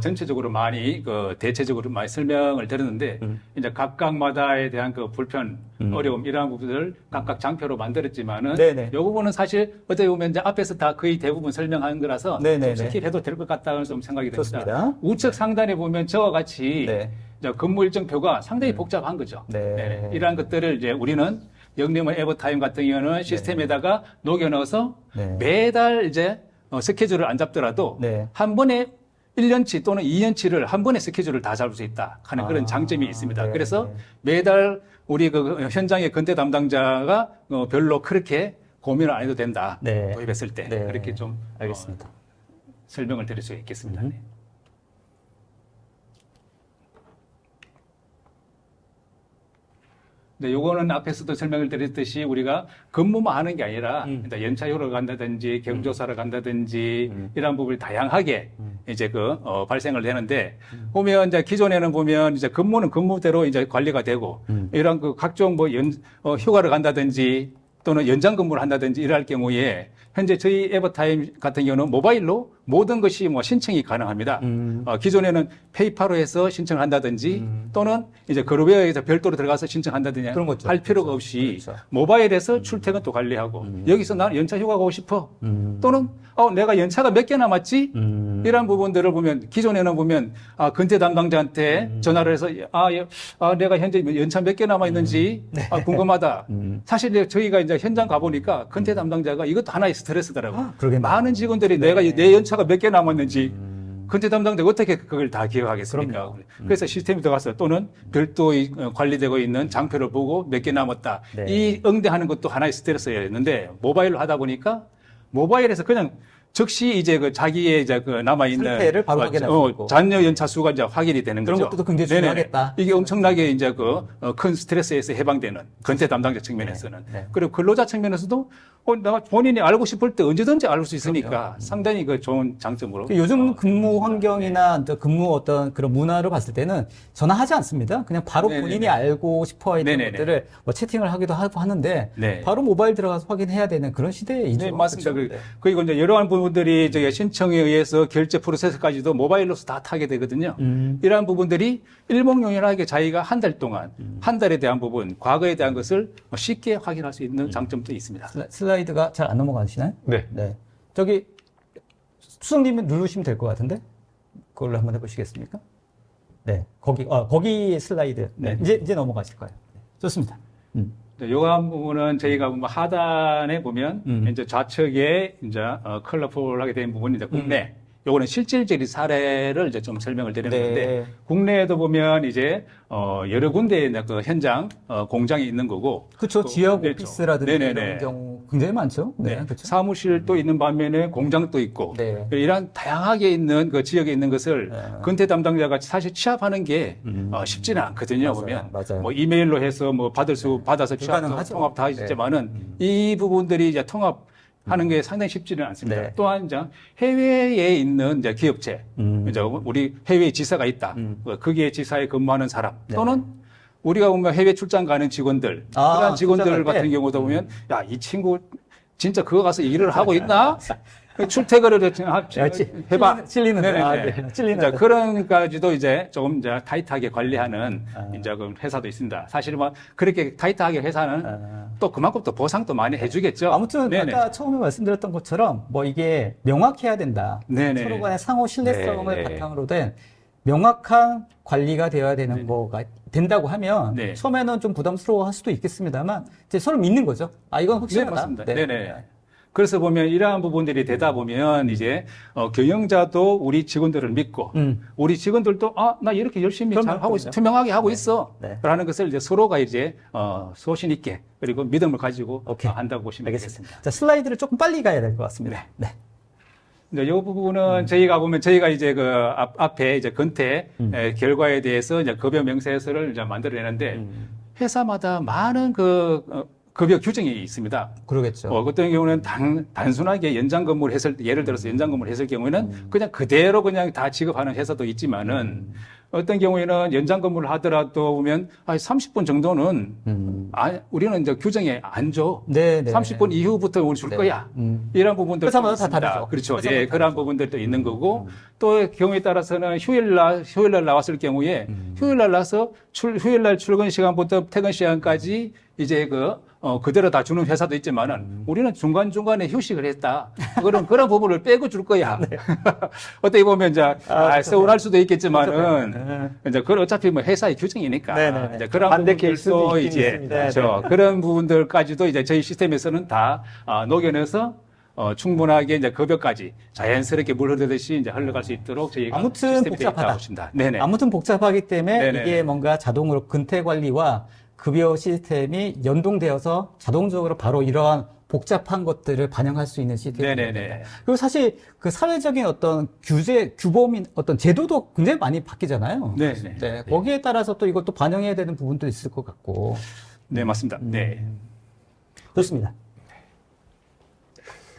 Speaker 3: 전체적으로 많이 대체적으로 많이 설명을 드렸는데 이제 각각마다에 대한 그 불편, 어려움 이러한 부분들을 각각 장표로 만들었지만은
Speaker 2: 네네.
Speaker 3: 이 부분은 사실 어떻게 보면 이제 앞에서 다 거의 대부분 설명한 거라서
Speaker 2: 네네네.
Speaker 3: 좀 스킵해도 될 것 같다는 좀 생각이 듭니다.
Speaker 2: 좋습니다.
Speaker 3: 우측 상단에 보면 저와 같이
Speaker 2: 네.
Speaker 3: 이제 근무 일정표가 상당히 복잡한 거죠.
Speaker 2: 네.
Speaker 3: 이러한 것들을 이제 우리는 영림원 에버타임 같은 경우는 시스템에다가 녹여 넣어서
Speaker 2: 네.
Speaker 3: 매달 이제 스케줄을 안 잡더라도
Speaker 2: 네.
Speaker 3: 한 번에 1년치 또는 2년치를 한 번에 스케줄을 다 잡을 수 있다 하는 그런 장점이 있습니다.
Speaker 2: 네.
Speaker 3: 그래서 매달 우리 그 현장의 근태 담당자가 별로 그렇게 고민을 안 해도 된다.
Speaker 2: 네.
Speaker 3: 도입했을 때
Speaker 2: 네.
Speaker 3: 그렇게 좀
Speaker 2: 알겠습니다.
Speaker 3: 설명을 드릴 수 있겠습니다. 네. 네, 요거는 앞에서도 설명을 드렸듯이 우리가 근무만 하는 게 아니라 일단 연차휴를 간다든지 경조사를 간다든지 이런 부분이 다양하게 이제 발생을 되는데 보면 이제 기존에는 보면 이제 근무는 근무대로 이제 관리가 되고 이런 각종 휴가를 간다든지 또는 연장 근무를 한다든지 이럴 경우에 현재 저희 에버타임 같은 경우는 모바일로 모든 것이 신청이 가능합니다. 기존에는 페이팔로 해서 신청을 한다든지 또는 이제 그룹웨어에서 별도로 들어가서 신청한다든지
Speaker 2: 그런 거죠.
Speaker 3: 할 필요가 없이
Speaker 2: 그렇죠.
Speaker 3: 모바일에서 출퇴근도 관리하고 여기서 나는 연차 휴가 가고 싶어 또는 내가 연차가 몇 개 남았지 이런 부분들을 보면 기존에는 보면 근태 담당자한테 전화를 해서 내가 현재 연차 몇 개 남아 있는지 궁금하다. 사실 저희가 이제 현장 가보니까 근태 담당자가 이것도 하나의 스트레스더라고요.
Speaker 2: 그러게
Speaker 3: 많은 직원들이 내가 내 연차가 몇 개 남았는지 근태 담당자가 어떻게 그걸 다 기억하겠습니까? 그래서 시스템에 들어가서 또는 별도 관리되고 있는 장표를 보고 몇 개 남았다.
Speaker 2: 네.
Speaker 3: 이 응대하는 것도 하나의 스트레스였는데 모바일로 하다 보니까 모바일에서 그냥 즉시 이제 자기의 이제 남아있는
Speaker 2: 상태를 바로 확인할 수 있고.
Speaker 3: 잔여 연차 수가 이제 확인이 되는
Speaker 2: 그런
Speaker 3: 거죠.
Speaker 2: 것도 굉장히
Speaker 3: 네네네.
Speaker 2: 중요하겠다.
Speaker 3: 이게 엄청나게 이제 큰 스트레스에서 해방되는 근태 담당자 측면에서는.
Speaker 2: 네.
Speaker 3: 그리고 근로자 측면에서도 내가 본인이 알고 싶을 때 언제든지 알 수 있으니까 상당히 좋은 장점으로.
Speaker 2: 요즘 근무 환경이나 근무 어떤 그런 문화를 봤을 때는 전화하지 않습니다. 그냥 바로
Speaker 3: 네네네.
Speaker 2: 본인이 알고 싶어 했던
Speaker 3: 네네네.
Speaker 2: 것들을 채팅을 하기도 하고 하는데
Speaker 3: 네.
Speaker 2: 바로 모바일 들어가서 확인해야 되는 그런 시대이죠.
Speaker 3: 네, 맞습니다.
Speaker 2: 그렇죠? 네.
Speaker 3: 그리고 이제 여러한 부분들이 저희 신청에 의해서 결제 프로세스까지도 모바일로서 다 타게 되거든요. 이러한 부분들이 일목요연하게 자기가 한 달 동안 한 달에 대한 부분, 과거에 대한 것을 쉽게 확인할 수 있는 장점도 있습니다.
Speaker 2: 슬라이드가 잘 안 넘어가시나요?
Speaker 1: 네.
Speaker 2: 네. 저기 수석님은 누르시면 될 것 같은데 그걸로 한번 해보시겠습니까? 네. 거기 슬라이드. 네. 이제 넘어가실 거예요. 네. 좋습니다.
Speaker 3: 요한 부분은 저희가 하단에 보면 이제 좌측에 이제 컬러풀하게 된 부분이 이제 국내. 요거는 실질적인 사례를 이제 좀 설명을 드리는
Speaker 2: 네.
Speaker 3: 건데 국내에도 보면 이제 여러 군데의 그 현장 공장이 있는 거고
Speaker 2: 그렇죠. 지역
Speaker 3: 그렇죠.
Speaker 2: 오피스라든지
Speaker 3: 네네네.
Speaker 2: 이런 경우 굉장히 많죠. 네.
Speaker 3: 네.
Speaker 2: 그렇죠.
Speaker 3: 사무실도 있는 반면에 공장도 있고
Speaker 2: 네.
Speaker 3: 이런 다양하게 있는 그 지역에 있는 것을 근태 담당자가 사실 취합하는 게 쉽지는 않거든요. 보면
Speaker 2: 맞아요.
Speaker 3: 뭐 이메일로 해서 받아서 취합
Speaker 2: 불가능하죠.
Speaker 3: 통합 다 있지만은 이 부분들이 이제 통합하는 게 상당히 쉽지는 않습니다.
Speaker 2: 네.
Speaker 3: 또한 이제 해외에 있는 이제 기업체, 이제 우리 해외 지사가 있다. 거기에 지사에 근무하는 사람 또는 우리가 보면 해외 출장 가는 직원들, 그런 직원들
Speaker 2: 출장 갈 때?
Speaker 3: 같은 경우도 보면 야, 이 친구 진짜 그거 가서 일을 하고 있나? 출퇴근을 해봐.
Speaker 2: 찔리는데.
Speaker 3: 네네네.
Speaker 2: 네. 찔리는데.
Speaker 3: 자, 그런까지도 이제 조금 이제 타이트하게 관리하는 이제 그 회사도 있습니다. 사실 뭐 그렇게 타이트하게 회사는 또 그만큼 또 보상도 많이 해주겠죠.
Speaker 2: 아무튼
Speaker 3: 네네.
Speaker 2: 아까 처음에 말씀드렸던 것처럼 뭐 이게 명확해야 된다.
Speaker 3: 네네.
Speaker 2: 서로 간의 상호 신뢰성을
Speaker 1: 네.
Speaker 2: 바탕으로 된 명확한 관리가 되어야 되는
Speaker 3: 네네.
Speaker 2: 거가 된다고 하면
Speaker 3: 네.
Speaker 2: 처음에는 좀 부담스러워 할 수도 있겠습니다만 이제 서로 믿는 거죠. 아, 이건
Speaker 3: 네,
Speaker 2: 확실하다.
Speaker 3: 맞습니다. 네네. 그래서 보면 이러한 부분들이 되다 보면 이제 경영자도 우리 직원들을 믿고 우리 직원들도 나 이렇게 열심히
Speaker 2: 그럼요,
Speaker 3: 잘 하고 있어,
Speaker 2: 그럼요.
Speaker 3: 투명하게 하고 있어.
Speaker 2: 네.
Speaker 3: 라는 것을 이제 서로가 이제 소신 있게 그리고 믿음을 가지고
Speaker 2: 오케이.
Speaker 3: 한다고 보시면
Speaker 2: 알겠습니다.
Speaker 3: 되겠습니다.
Speaker 2: 자, 슬라이드를 조금 빨리 가야 될 것 같습니다. 네.
Speaker 3: 이제 이 부분은 저희가 이제 그 앞에 이제 건태 결과에 대해서 이제 급여 명세서를 이제 만들어내는데 회사마다 많은 급여 규정이 있습니다.
Speaker 2: 그러겠죠.
Speaker 3: 어떤 경우는 단순하게 연장 근무를 했을 때, 예를 들어서 연장 근무를 했을 경우에는 그냥 그대로 그냥 다 지급하는 회사도 있지만은 어떤 경우에는 연장 근무를 하더라도 보면 30분 정도는 우리는 이제 규정에 안 줘.
Speaker 2: 네, 네.
Speaker 3: 30분 이후부터 우리 줄
Speaker 2: 네.
Speaker 3: 거야. 이런 부분들도
Speaker 2: 회사마다 다
Speaker 3: 있습니다.
Speaker 2: 다르죠.
Speaker 3: 그렇죠.
Speaker 2: 회사마다
Speaker 3: 예, 그런 부분들도 있는 거고 또 경우에 따라서는 휴일날 나왔을 경우에 휴일날 나서 휴일날 출근 시간부터 퇴근 시간까지 이제 그대로 다 주는 회사도 있지만은 우리는 중간중간에 휴식을 했다. 그런 부분을 빼고 줄 거야.
Speaker 2: 네.
Speaker 3: 어떻게 보면 이제 서운할 수도 있겠지만은 이제 그건 어차피 뭐 회사의 규정이니까
Speaker 2: 네네네.
Speaker 3: 이제 그런
Speaker 1: 반대
Speaker 3: 부분들도
Speaker 1: 케이스도 있긴
Speaker 3: 이제
Speaker 1: 있습니다.
Speaker 3: 그렇죠. 그런 부분들까지도 이제 저희 시스템에서는 다 녹여내서 충분하게 이제 급여까지 자연스럽게 물 흐르듯이 이제 흘러갈 수 있도록 저희가
Speaker 2: 아무튼
Speaker 3: 시스템이 되어
Speaker 2: 복잡하다.
Speaker 3: 있다고 보십니다. 네네.
Speaker 2: 아무튼 복잡하기 때문에
Speaker 3: 네네.
Speaker 2: 이게 뭔가 자동으로 근태 관리와 급여 시스템이 연동되어서 자동적으로 바로 이러한 복잡한 것들을 반영할 수 있는 시스템이
Speaker 3: 네네네.
Speaker 2: 됩니다. 그리고 사실 그 사회적인 어떤 규범인 어떤 제도도 굉장히 많이 바뀌잖아요.
Speaker 3: 네네.
Speaker 2: 네, 거기에 따라서 또 이것도 반영해야 되는 부분도 있을 것 같고.
Speaker 3: 네, 맞습니다. 네.
Speaker 2: 좋습니다.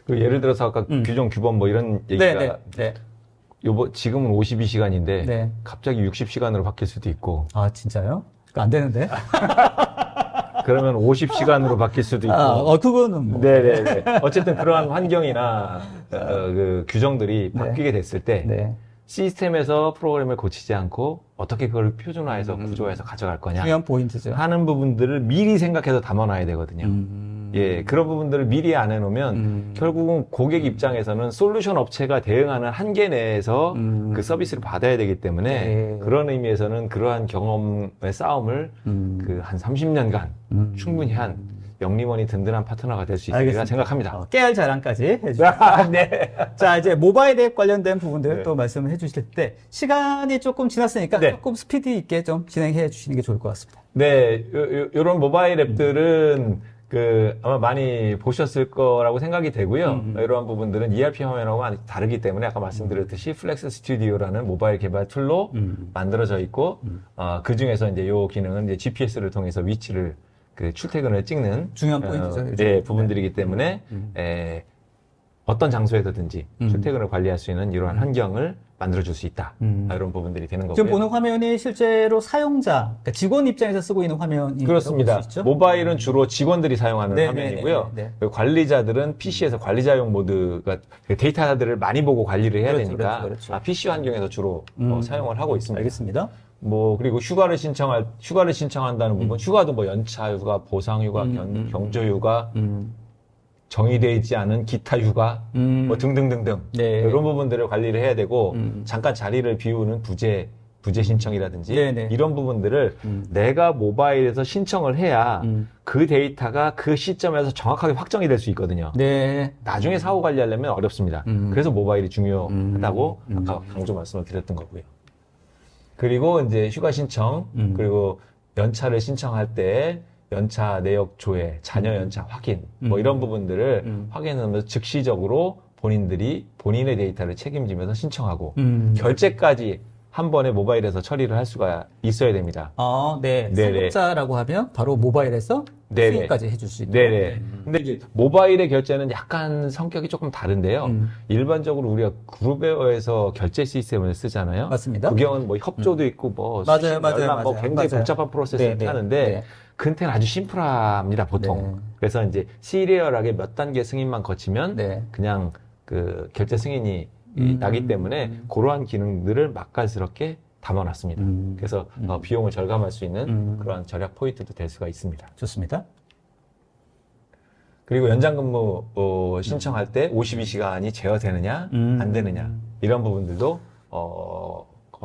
Speaker 1: 그 예를 들어서 아까 규정 규범 뭐 이런 얘기가
Speaker 2: 네네. 네.
Speaker 1: 지금은 52시간인데
Speaker 2: 네.
Speaker 1: 갑자기 60시간으로 바뀔 수도 있고
Speaker 2: 아, 진짜요? 그거 안 되는데?
Speaker 1: 그러면 50시간으로 바뀔 수도 있고
Speaker 2: 그거는 뭐.
Speaker 1: 네네네. 어쨌든 그러한 환경이나 그 규정들이 바뀌게 됐을 때
Speaker 2: 네.
Speaker 1: 시스템에서 프로그램을 고치지 않고 어떻게 그걸 표준화해서 구조화해서 가져갈 거냐
Speaker 2: 중요한 포인트죠.
Speaker 1: 하는 부분들을 미리 생각해서 담아놔야 되거든요. 예, 그런 부분들을 미리 안 해놓으면 결국은 고객 입장에서는 솔루션 업체가 대응하는 한계 내에서 그 서비스를 받아야 되기 때문에
Speaker 2: 네.
Speaker 1: 그런 의미에서는 그러한 경험의 싸움을 그 한 30년간 충분히 한 영리원이 든든한 파트너가 될 수 있으리라
Speaker 2: 알겠습니다.
Speaker 1: 생각합니다.
Speaker 2: 깨알 자랑까지 해주시죠.
Speaker 1: 네.
Speaker 2: 자, 이제 모바일 앱 관련된 부분들
Speaker 1: 네.
Speaker 2: 또 말씀을 해주실 때 시간이 조금 지났으니까
Speaker 1: 네.
Speaker 2: 조금 스피드 있게 좀 진행해 주시는 게 좋을 것 같습니다.
Speaker 1: 네, 요런 모바일 앱들은 아마 많이 보셨을 거라고 생각이 되고요. 이러한 부분들은 ERP 화면하고 많이 다르기 때문에 아까 말씀드렸듯이 플렉스 스튜디오라는 모바일 개발 툴로 만들어져 있고, 그 중에서 이제 요 기능은 이제 GPS를 통해서 위치를 출퇴근을 찍는
Speaker 2: 중요한 포인트죠, 요즘.
Speaker 1: 네, 부분들이기 때문에 어떤 장소에서든지 출퇴근을 관리할 수 있는 이러한 환경을 만들어줄 수 있다. 이런 부분들이 되는 거고요.
Speaker 2: 지금 보는 화면이 실제로 사용자, 그러니까 직원 입장에서 쓰고 있는 화면이
Speaker 1: 그렇습니다. 모바일은 주로 직원들이 사용하는
Speaker 2: 네,
Speaker 1: 화면이고요.
Speaker 2: 네, 네, 네.
Speaker 1: 그리고 관리자들은 PC에서 관리자용 모드가 데이터들을 많이 보고 관리를 해야
Speaker 2: 그렇죠,
Speaker 1: 되니까
Speaker 2: 그렇죠.
Speaker 1: PC 환경에서 주로 사용을 하고 있습니다.
Speaker 2: 알겠습니다.
Speaker 1: 그리고 휴가를 신청한다는 부분, 휴가도 뭐 연차 휴가, 보상 휴가, 경조 휴가, 정의되어 있지 않은 기타 휴가, 뭐 등등등등.
Speaker 2: 네.
Speaker 1: 이런 부분들을 관리를 해야 되고, 잠깐 자리를 비우는 부재 신청이라든지,
Speaker 2: 네네.
Speaker 1: 이런 부분들을 내가 모바일에서 신청을 해야 그 데이터가 그 시점에서 정확하게 확정이 될 수 있거든요.
Speaker 2: 네.
Speaker 1: 나중에 사후 관리하려면 어렵습니다. 그래서 모바일이 중요하다고 아까 강조 말씀을 드렸던 거고요. 그리고 이제 휴가 신청, 그리고 연차를 신청할 때 연차 내역 조회, 자녀 연차 확인, 뭐 이런 부분들을 확인하면서 즉시적으로 본인의 데이터를 책임지면서 신청하고 결제까지 한 번에 모바일에서 처리를 할 수가 있어야 됩니다.
Speaker 2: 네.
Speaker 1: 네네.
Speaker 2: 사업자라고 하면 바로 모바일에서
Speaker 1: 네네.
Speaker 2: 수익까지 해줄 수 있다.
Speaker 1: 네네. 근데 이제 모바일의 결제는 약간 성격이 조금 다른데요. 일반적으로 우리가 그룹웨어에서 결제 시스템을 쓰잖아요.
Speaker 2: 맞습니다.
Speaker 1: 그 경우는 뭐 협조도 있고 뭐
Speaker 2: 맞아요,
Speaker 1: 수신,
Speaker 2: 맞아요,
Speaker 1: 연락 뭐
Speaker 2: 맞아요.
Speaker 1: 굉장히
Speaker 2: 맞아요.
Speaker 1: 복잡한 프로세스를
Speaker 2: 네,
Speaker 1: 타는데
Speaker 2: 네.
Speaker 1: 근태는 아주 심플합니다, 보통.
Speaker 2: 네.
Speaker 1: 그래서 이제 시리얼하게 몇 단계 승인만 거치면
Speaker 2: 네.
Speaker 1: 그냥 그 결제 승인이 나기 때문에 그러한 기능들을 맛깔스럽게 담아놨습니다. 그래서 비용을 절감할 수 있는 그러한 절약 포인트도 될 수가 있습니다.
Speaker 2: 좋습니다.
Speaker 1: 그리고 연장 근무 신청할 때 52시간이 제어되느냐 안 되느냐 이런 부분들도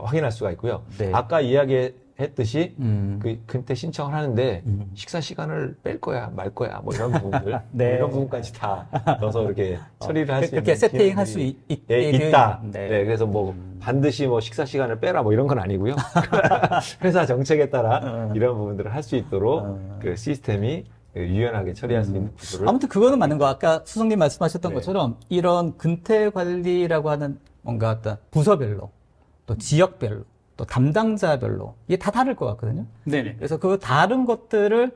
Speaker 1: 확인할 수가 있고요.
Speaker 2: 네.
Speaker 1: 아까 이야기했듯이 그 근태 신청을 하는데 식사 시간을 뺄 거야 말 거야 뭐 이런 부분들
Speaker 2: 네.
Speaker 1: 이런 부분까지 다 넣어서 이렇게 처리를 할 수 있는
Speaker 2: 그렇게 세팅할 수
Speaker 1: 있다.
Speaker 2: 네.
Speaker 1: 네, 그래서 뭐 반드시 뭐 식사 시간을 빼라 뭐 이런 건 아니고요. 회사 정책에 따라 이런 부분들을 할 수 있도록 그 시스템이 유연하게 처리할 수 있는 구조를.
Speaker 2: 아무튼 그거는 맞는 거. 아까 수석님 말씀하셨던
Speaker 1: 네.
Speaker 2: 것처럼 이런 근태 관리라고 하는 뭔가 어떤 부서별로 또 지역별로 또 담당자별로 이게 다 다를 것 같거든요.
Speaker 3: 네네.
Speaker 2: 그래서 그 다른 것들을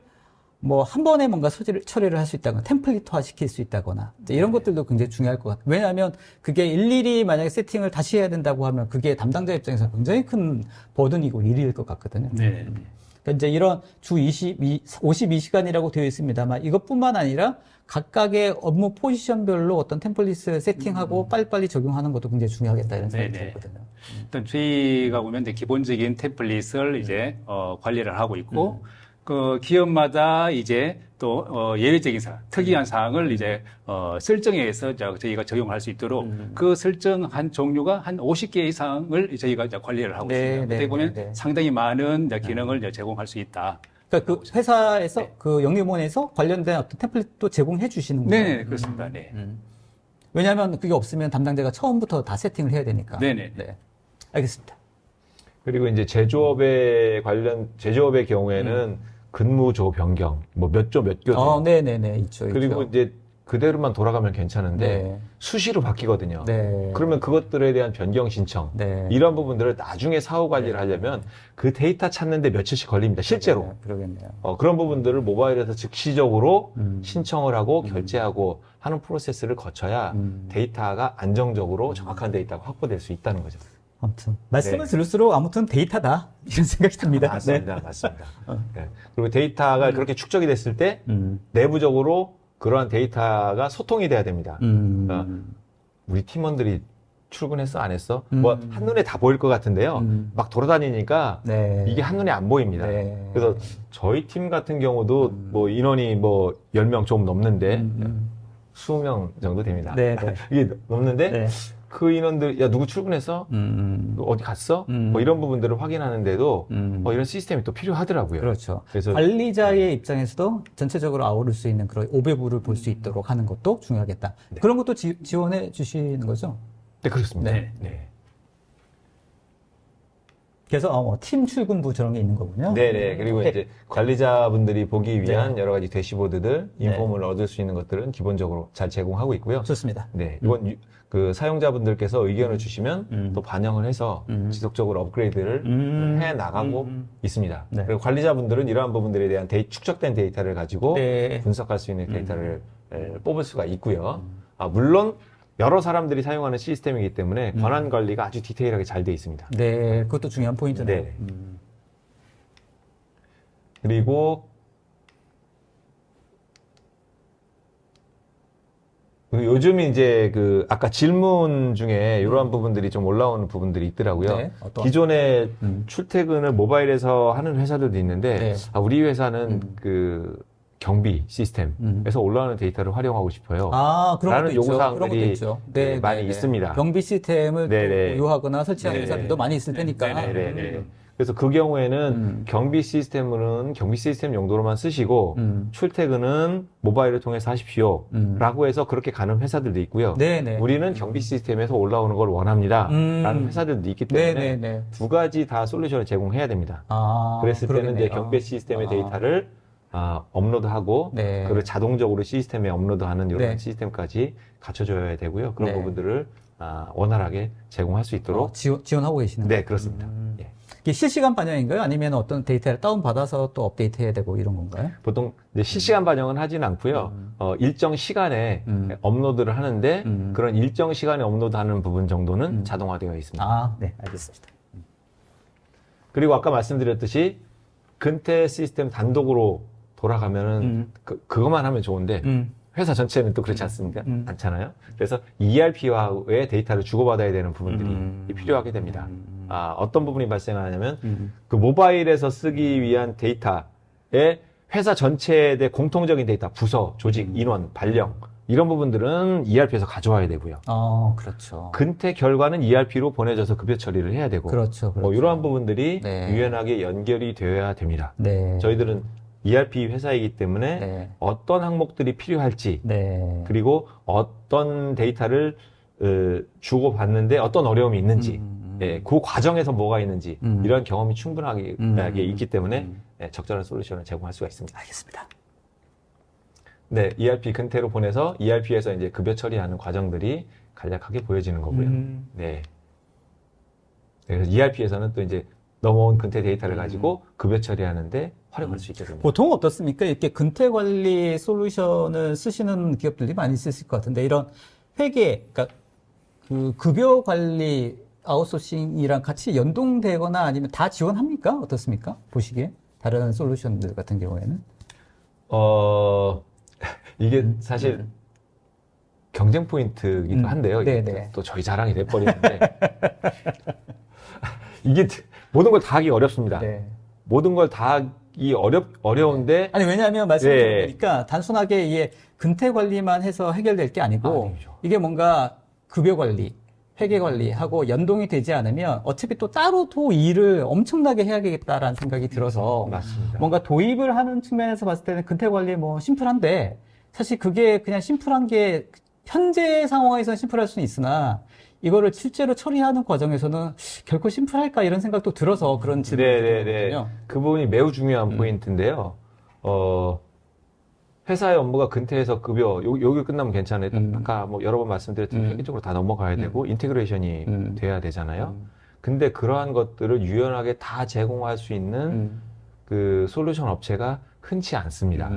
Speaker 2: 뭐 한 번에 뭔가 처리를 할 수 있다거나 템플릿화 시킬 수 있다거나 이제 이런 것들도 굉장히 중요할 것 같아요. 왜냐하면 그게 일일이 만약에 세팅을 다시 해야 된다고 하면 그게 담당자 입장에서 굉장히 큰 버든이고 일일 것 같거든요.
Speaker 3: 네.
Speaker 2: 그러니까 이제 이런 주 52시간이라고 되어 있습니다만 이것뿐만 아니라 각각의 업무 포지션별로 어떤 템플릿을 세팅하고 빨리빨리 적용하는 것도 굉장히 중요하겠다 이런 생각이
Speaker 3: 네네.
Speaker 2: 들거든요.
Speaker 3: 일단 저희가 보면 이제 기본적인 템플릿을 이제 관리를 하고 있고 그 기업마다 이제 또 예외적인 사항, 특이한 사항을 이제 설정해서 저희가 적용할 수 있도록 그 설정한 종류가 한 50개 이상을 저희가 이제 관리를 하고
Speaker 2: 네,
Speaker 3: 있습니다.
Speaker 2: 네,
Speaker 3: 어떻게 보면
Speaker 2: 네, 네.
Speaker 3: 상당히 많은 이제 기능을 이제 제공할 수 있다.
Speaker 2: 그러니까 그 회사에서 그 영리원에서 관련된 어떤 템플릿도 제공해 주시는 거예요.
Speaker 3: 네, 그렇습니다. 네.
Speaker 2: 왜냐하면 그게 없으면 담당자가 처음부터 다 세팅을 해야 되니까.
Speaker 3: 네네.
Speaker 2: 네. 알겠습니다.
Speaker 1: 그리고 이제 제조업의 경우에는 근무조 변경, 뭐 몇 조 몇 교대.
Speaker 2: 네네네. 있죠.
Speaker 1: 그리고
Speaker 2: 있죠.
Speaker 1: 이제 그대로만 돌아가면 괜찮은데
Speaker 2: 네.
Speaker 1: 수시로 바뀌거든요.
Speaker 2: 네.
Speaker 1: 그러면 그것들에 대한 변경 신청,
Speaker 2: 네.
Speaker 1: 이런 부분들을 나중에 사후 관리를 하려면 그 데이터 찾는데 며칠씩 걸립니다. 실제로.
Speaker 2: 네, 그러겠네요.
Speaker 1: 그런 부분들을 모바일에서 즉시적으로 신청을 하고 결제하고 하는 프로세스를 거쳐야 데이터가 안정적으로 정확한 데이터가 확보될 수 있다는 거죠.
Speaker 2: 아무튼 말씀을
Speaker 1: 네.
Speaker 2: 들을수록 아무튼 데이터다 이런 생각이 듭니다.
Speaker 1: 맞습니다. 맞습니다. 네. 그리고 데이터가 그렇게 축적이 됐을 때
Speaker 2: 네.
Speaker 1: 내부적으로 그러한 데이터가 소통이 돼야 됩니다. 우리 팀원들이 출근했어 안 했어? 뭐 한눈에 다 보일 것 같은데요. 막 돌아다니니까
Speaker 2: 네.
Speaker 1: 이게 한눈에 안 보입니다.
Speaker 2: 네.
Speaker 1: 그래서 저희 팀 같은 경우도 뭐 인원이 뭐 10명 좀 넘는데 20명 정도 됩니다.
Speaker 2: 네, 네.
Speaker 1: 이게 넘는데
Speaker 2: 네.
Speaker 1: 그 인원들 야 누구 출근했어? 너 어디 갔어? 뭐 이런 부분들을 확인하는데도 이런 시스템이 또 필요하더라고요.
Speaker 2: 그렇죠.
Speaker 1: 그래서
Speaker 2: 관리자의 입장에서도 전체적으로 아우를 수 있는 그런 오배부를 볼 수 있도록 하는 것도 중요하겠다. 그런 것도 지원해 주시는 거죠?
Speaker 1: 네, 그렇습니다.
Speaker 3: 네.
Speaker 1: 네.
Speaker 2: 그래서 팀 출근부 저런 게 있는 거군요.
Speaker 1: 네네. 그리고 이제 관리자분들이 보기 위한
Speaker 2: 네.
Speaker 1: 여러 가지 대시보드들,
Speaker 2: 네.
Speaker 1: 인폼을 얻을 수 있는 것들은 기본적으로 잘 제공하고 있고요.
Speaker 2: 좋습니다.
Speaker 1: 네. 이건 그 사용자분들께서 의견을 주시면 또 반영을 해서 지속적으로 업그레이드를 해 나가고 있습니다.
Speaker 2: 네.
Speaker 1: 그리고 관리자분들은 이러한 부분들에 대한 축적된 데이터를 가지고
Speaker 2: 네.
Speaker 1: 분석할 수 있는 데이터를 뽑을 수가 있고요. 물론 여러 사람들이 사용하는 시스템이기 때문에 권한 관리가 아주 디테일하게 잘 돼 있습니다.
Speaker 2: 네, 그것도 중요한 포인트네요.
Speaker 1: 네. 그리고 요즘 이제 그 아까 질문 중에 이러한 부분들이 좀 올라오는 부분들이 있더라고요.
Speaker 2: 네, 어떤?
Speaker 1: 기존에 출퇴근을 모바일에서 하는 회사들도 있는데
Speaker 2: 네.
Speaker 1: 우리 회사는 그 경비 시스템에서 올라오는 데이터를 활용하고 싶어요.
Speaker 2: 그런
Speaker 1: 라는
Speaker 2: 것도 있죠.
Speaker 1: 요구사항들이
Speaker 2: 그런 것도 있죠. 네,
Speaker 1: 많이 있습니다.
Speaker 2: 경비 시스템을 또
Speaker 1: 네네.
Speaker 2: 보유하거나 설치하는
Speaker 1: 네네.
Speaker 2: 회사들도 많이 있을 테니까.
Speaker 1: 네네네. 그래서 그 경우에는 경비 시스템은 경비 시스템 용도로만 쓰시고 출퇴근은 모바일을 통해서 하십시오. 라고 해서 그렇게 가는 회사들도 있고요.
Speaker 2: 네네.
Speaker 1: 우리는 경비 시스템에서 올라오는 걸 원합니다. 라는 회사들도 있기 때문에
Speaker 2: 네네네.
Speaker 1: 두 가지 다 솔루션을 제공해야 됩니다. 그랬을 때는 이제 경비 시스템의 데이터를 업로드하고
Speaker 2: 네.
Speaker 1: 그걸 자동적으로 시스템에 업로드하는 이런
Speaker 2: 네.
Speaker 1: 시스템까지 갖춰줘야 되고요. 그런
Speaker 2: 네.
Speaker 1: 부분들을 원활하게 제공할 수 있도록
Speaker 2: 지원하고 계시는
Speaker 1: 네,
Speaker 2: 거예요?
Speaker 1: 그렇습니다. 예.
Speaker 2: 이게 실시간 반영인가요? 아니면 어떤 데이터를 다운받아서 또 업데이트해야 되고 이런 건가요?
Speaker 1: 보통 이제 실시간 반영은 하지는 않고요. 일정 시간에 업로드를 하는데 그런 일정 시간에 업로드하는 부분 정도는 자동화되어 있습니다.
Speaker 2: 네, 알겠습니다.
Speaker 1: 그리고 아까 말씀드렸듯이 근태 시스템 단독으로 돌아가면은 그것만 하면 좋은데 회사 전체는 또 그렇지 않습니까? 않잖아요. 그래서 ERP와의 데이터를 주고받아야 되는 부분들이 필요하게 됩니다. 어떤 부분이 발생하냐면 그 모바일에서 쓰기 위한 데이터에 회사 전체에 대해 공통적인 데이터, 부서, 조직, 인원, 발령 이런 부분들은 ERP에서 가져와야 되고요.
Speaker 2: 그렇죠.
Speaker 1: 근태 결과는 ERP로 보내져서 급여 처리를 해야 되고.
Speaker 2: 그렇죠.
Speaker 1: 뭐 이러한 부분들이
Speaker 2: 네.
Speaker 1: 유연하게 연결이 되어야 됩니다.
Speaker 2: 네.
Speaker 1: 저희들은 ERP 회사이기 때문에
Speaker 2: 네.
Speaker 1: 어떤 항목들이 필요할지
Speaker 2: 네.
Speaker 1: 그리고 어떤 데이터를 주고받는데 어떤 어려움이 있는지 예, 그 과정에서 뭐가 있는지 이런 경험이 충분하게 있기 때문에 예, 적절한 솔루션을 제공할 수가 있습니다.
Speaker 2: 알겠습니다.
Speaker 1: 네, ERP 근태로 보내서 ERP에서 이제 급여 처리하는 과정들이 간략하게 보여지는 거고요. 네. 그래서 ERP에서는 또 이제 넘어온 근태 데이터를 가지고 급여 처리하는데 활용할 수 있게 됩니다.
Speaker 2: 보통 어떻습니까? 이렇게 근태 관리 솔루션을 쓰시는 기업들이 많이 있으실 것 같은데 이런 회계, 그러니까 그 급여 관리 아웃소싱이랑 같이 연동되거나 아니면 다 지원합니까? 어떻습니까? 보시기에 다른 솔루션들 같은 경우에는
Speaker 1: 이게 사실 경쟁 포인트이기도 한데요. 이게 또 저희 자랑이 돼버리는데 이게 모든 걸 다 하기 어렵습니다.
Speaker 2: 네.
Speaker 1: 모든 걸 다 하기 어려운데
Speaker 2: 아니 왜냐하면 말씀드리니까 단순하게 이게 근태 관리만 해서 해결될 게 아니고
Speaker 1: 아니죠.
Speaker 2: 이게 뭔가 급여 관리, 회계 관리하고 연동이 되지 않으면 어차피 또 따로 또 일을 엄청나게 해야겠다라는 생각이 들어서
Speaker 1: 맞습니다.
Speaker 2: 뭔가 도입을 하는 측면에서 봤을 때는 근태 관리 뭐 심플한데 사실 그게 그냥 심플한 게 현재 상황에서는 심플할 수는 있으나 이거를 실제로 처리하는 과정에서는 결코 심플할까 이런 생각도 들어서 그런 질문을 드리거든요.
Speaker 1: 그 부분이 매우 중요한 포인트인데요. 회사의 업무가 근태에서 급여 여기 끝나면 괜찮아요. 아까 뭐 여러 번 말씀드렸지만 회계적으로 다 넘어가야 되고 인테그레이션이 돼야 되잖아요. 근데 그러한 것들을 유연하게 다 제공할 수 있는 그 솔루션 업체가 흔치 않습니다.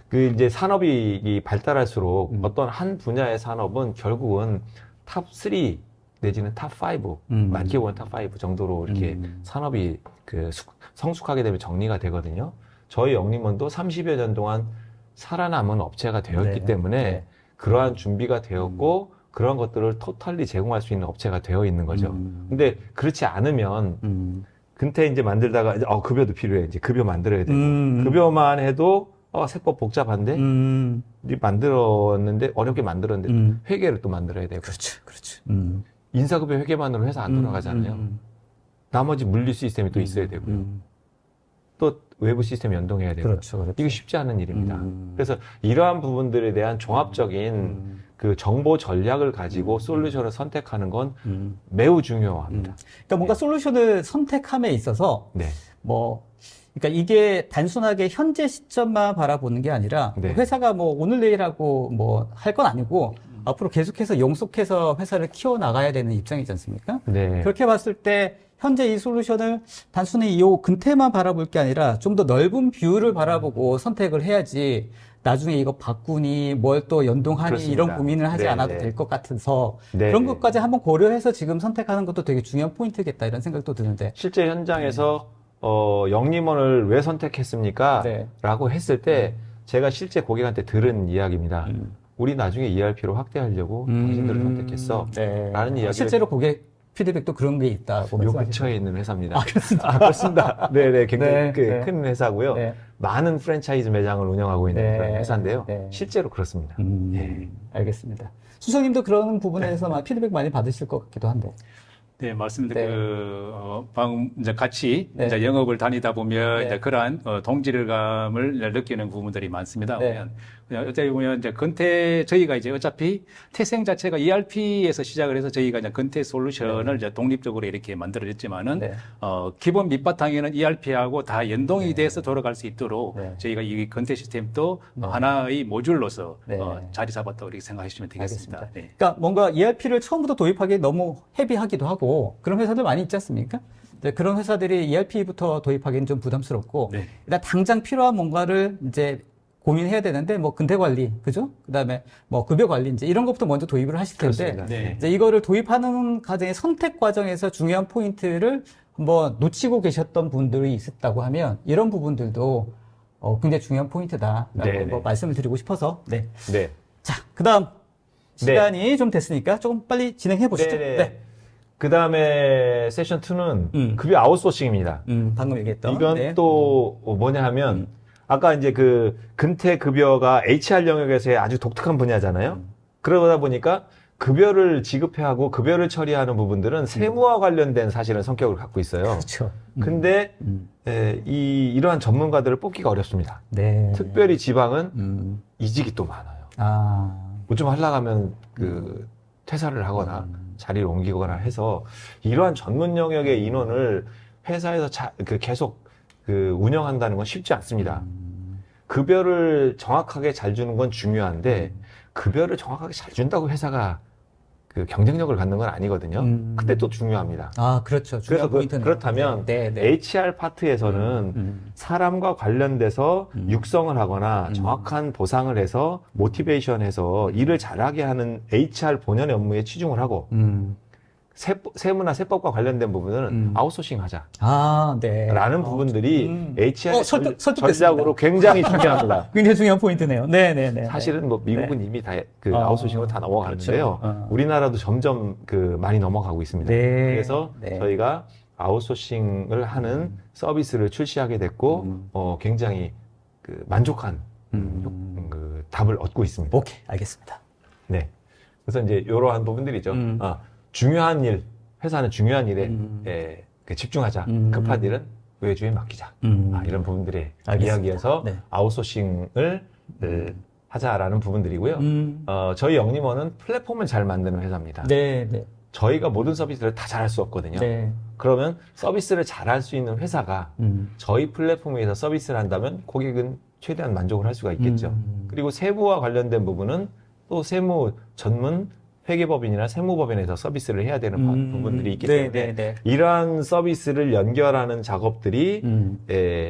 Speaker 1: 그 이제 산업이 발달할수록 어떤 한 분야의 산업은 결국은 탑3 내지는 탑5 많게 보면 탑5 정도로 이렇게 산업이 그 성숙하게 되면 정리가 되거든요. 저희 영림원도 30여 년 동안 살아남은 업체가 되었기 때문에 그러한 준비가 되었고 그런 것들을 토탈리 제공할 수 있는 업체가 되어 있는 거죠. 근데 그렇지 않으면 근태 이제 만들다가 급여도 필요해. 이제 급여 만들어야 되고 급여만 해도 세법 복잡한데 만들었는데 어렵게 만들었는데 회계를 또 만들어야 되고.
Speaker 2: 그렇죠.
Speaker 1: 인사급여 회계만으로 회사 안 돌아가잖아요. 나머지 물리 시스템이 또 있어야 되고요. 또 외부 시스템 연동해야 되고요.
Speaker 2: 그렇죠.
Speaker 1: 이게 쉽지 않은 일입니다. 그래서 이러한 부분들에 대한 종합적인 그 정보 전략을 가지고 솔루션을 선택하는 건 매우 중요합니다.
Speaker 2: 그러니까 뭔가 솔루션을 선택함에 있어서 그러니까 이게 단순하게 현재 시점만 바라보는 게 아니라 회사가 뭐 오늘 내일하고 뭐 할 건 아니고 앞으로 계속해서 용속해서 회사를 키워 나가야 되는 입장이지 않습니까? 그렇게 봤을 때 현재 이 솔루션을 단순히 이 근태만 바라볼 게 아니라 좀 더 넓은 뷰를 바라보고 선택을 해야지 나중에 이거 바꾸니 뭘 또 연동하니
Speaker 1: 그렇습니다.
Speaker 2: 이런 고민을 하지 않아도 될 것 같아서 그런 것까지 한번 고려해서 지금 선택하는 것도 되게 중요한 포인트겠다 이런 생각도 드는데
Speaker 1: 실제 현장에서 영림원을 왜 선택했습니까? 라고 했을 때 제가 실제 고객한테 들은 이야기입니다. 우리 나중에 ERP로 확대하려고 당신들을 선택했어. 라는 이야기를
Speaker 2: 실제로 고객 피드백도 그런 게 있다고
Speaker 1: 요 근처에 있는 회사입니다.
Speaker 2: 그렇습니다.
Speaker 1: 그렇습니다. 네네, 굉장히 큰 회사고요.
Speaker 2: 네.
Speaker 1: 많은 프랜차이즈 매장을 운영하고 있는 그런 회사인데요. 실제로 그렇습니다.
Speaker 2: 알겠습니다. 수석님도 그런 부분에서 막 피드백 많이 받으실 것 같기도 한데.
Speaker 3: 네, 맞습니다. 방금 이제 같이 이제 영업을 다니다 보면 이제 그러한 동질감을 느끼는 부분들이 많습니다. 그냥 어떻게 보면 이제 근태 저희가 이제 어차피 태생 자체가 ERP에서 시작을 해서 저희가 이제 근태 솔루션을 이제 독립적으로 이렇게 만들어졌지만은 기본 밑바탕에는 ERP하고 다 연동이 돼서 돌아갈 수 있도록 저희가 이 근태 시스템도 하나의 모듈로서 자리 잡았다고 이렇게 생각하시면 되겠습니다.
Speaker 2: 그러니까 뭔가 ERP를 처음부터 도입하기 너무 헤비하기도 하고 그런 회사들 많이 있지 않습니까? 그런 회사들이 ERP부터 도입하기는 좀 부담스럽고 일단 당장 필요한 뭔가를 이제 고민해야 되는데 뭐 근태 관리, 그죠? 그다음에 뭐 급여 관리 이제 이런 것부터 먼저 도입을 하실 텐데 이제 이거를 도입하는 과정의 선택 과정에서 중요한 포인트를 한번 놓치고 계셨던 분들이 있었다고 하면 이런 부분들도 굉장히 중요한 포인트다라고 뭐 말씀을 드리고 싶어서 자, 그다음 시간이 좀 됐으니까 조금 빨리 진행해 보시죠.
Speaker 1: 그 다음에 세션 2는 급여 아웃소싱입니다.
Speaker 2: 방금 얘기했던.
Speaker 1: 이건 또 뭐냐 하면 아까 이제 그 근태 급여가 HR 영역에서의 아주 독특한 분야잖아요. 그러다 보니까 급여를 지급해야 하고 급여를 처리하는 부분들은 세무와 관련된 사실은 성격을 갖고 있어요.
Speaker 2: 그렇죠.
Speaker 1: 근데 이러한 전문가들을 뽑기가 어렵습니다.
Speaker 2: 네.
Speaker 1: 특별히 지방은 이직이 또 많아요. 뭐 좀 하려고 하면 그 퇴사를 하거나 자리를 옮기거나 해서 이러한 전문 영역의 인원을 회사에서 계속 운영한다는 건 쉽지 않습니다. 급여를 정확하게 잘 주는 건 중요한데 급여를 정확하게 잘 준다고 회사가 그 경쟁력을 갖는 건 아니거든요. 근데 또 중요합니다.
Speaker 2: 그렇죠.
Speaker 1: 그래서
Speaker 2: 포인트네요.
Speaker 1: 그렇다면 HR 파트에서는 사람과 관련돼서 육성을 하거나 정확한 보상을 해서 모티베이션해서 일을 잘하게 하는 HR 본연의 업무에 치중을 하고 세무나 세법과 관련된 부분은 아웃소싱 하자.
Speaker 2: 네.
Speaker 1: 라는 부분들이 HR
Speaker 2: 설득됐습니다.
Speaker 1: 전략으로 굉장히 중요합니다.
Speaker 2: 굉장히 중요한 포인트네요. 네네네.
Speaker 1: 사실은 뭐 미국은 이미 다 아웃소싱으로 다 넘어가는데요.
Speaker 2: 그렇죠.
Speaker 1: 우리나라도 점점 많이 넘어가고 있습니다.
Speaker 2: 네.
Speaker 1: 그래서 저희가 아웃소싱을 하는 서비스를 출시하게 됐고 굉장히 만족한 답을 얻고 있습니다.
Speaker 2: 오케이, 알겠습니다.
Speaker 1: 네. 그래서 이제 이러한 부분들이죠. 중요한 일, 회사는 중요한 일에 집중하자. 급한 일은 외주에 맡기자. 이런 부분들의 이야기여서 아웃소싱을 하자라는 부분들이고요. 저희 영림원은 플랫폼을 잘 만드는 회사입니다.
Speaker 2: 네.
Speaker 1: 저희가 모든 서비스를 다 잘할 수 없거든요.
Speaker 2: 네.
Speaker 1: 그러면 서비스를 잘할 수 있는 회사가 저희 플랫폼에서 서비스를 한다면 고객은 최대한 만족을 할 수가 있겠죠. 그리고 세무와 관련된 부분은 또 세무 전문 회계법인이나 세무법인에서 서비스를 해야 되는 부분들이 있기 때문에 이러한 서비스를 연결하는 작업들이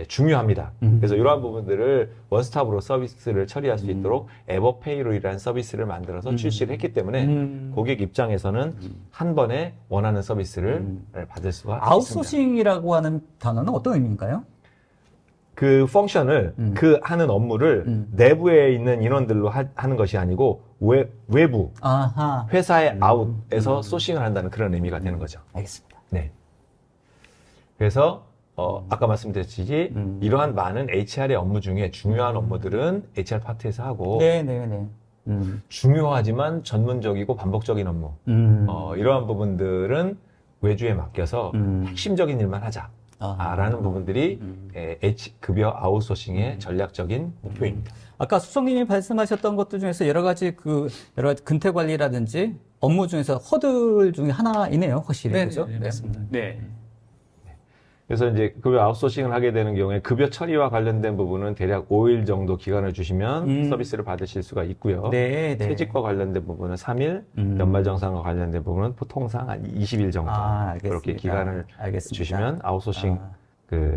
Speaker 1: 중요합니다. 그래서 이러한 부분들을 원스톱으로 서비스를 처리할 수 있도록 에버페이로이라는 서비스를 만들어서 출시를 했기 때문에 고객 입장에서는 한 번에 원하는 서비스를 받을 수가 있습니다.
Speaker 2: 아웃소싱이라고 하는 단어는 어떤 의미인가요?
Speaker 1: 그 펑션을 하는 업무를 내부에 있는 인원들로 하는 것이 아니고 외부 회사의 아웃에서 소싱을 한다는 그런 의미가 되는 거죠.
Speaker 2: 알겠습니다.
Speaker 1: 네. 그래서 아까 말씀드렸듯이 이러한 많은 HR의 업무 중에 중요한 업무들은 HR 파트에서 하고 중요하지만 전문적이고 반복적인 업무 이러한 부분들은 외주에 맡겨서 핵심적인 일만 하자. 라는 부분들이 급여 아웃소싱의 전략적인 목표입니다.
Speaker 2: 아까 수석님이 말씀하셨던 것들 중에서 여러 가지 근태 관리라든지 업무 중에서 허들 중에 하나이네요, 확실히. 그렇죠?
Speaker 3: 네, 맞습니다. 네.
Speaker 1: 그래서 이제 급여 아웃소싱을 하게 되는 경우에 급여 처리와 관련된 부분은 대략 5일 정도 기간을 주시면 서비스를 받으실 수가 있고요. 퇴직과 관련된 부분은 3일, 연말정산과 관련된 부분은 통상 한 20일 정도 그렇게 기간을 주시면 아웃소싱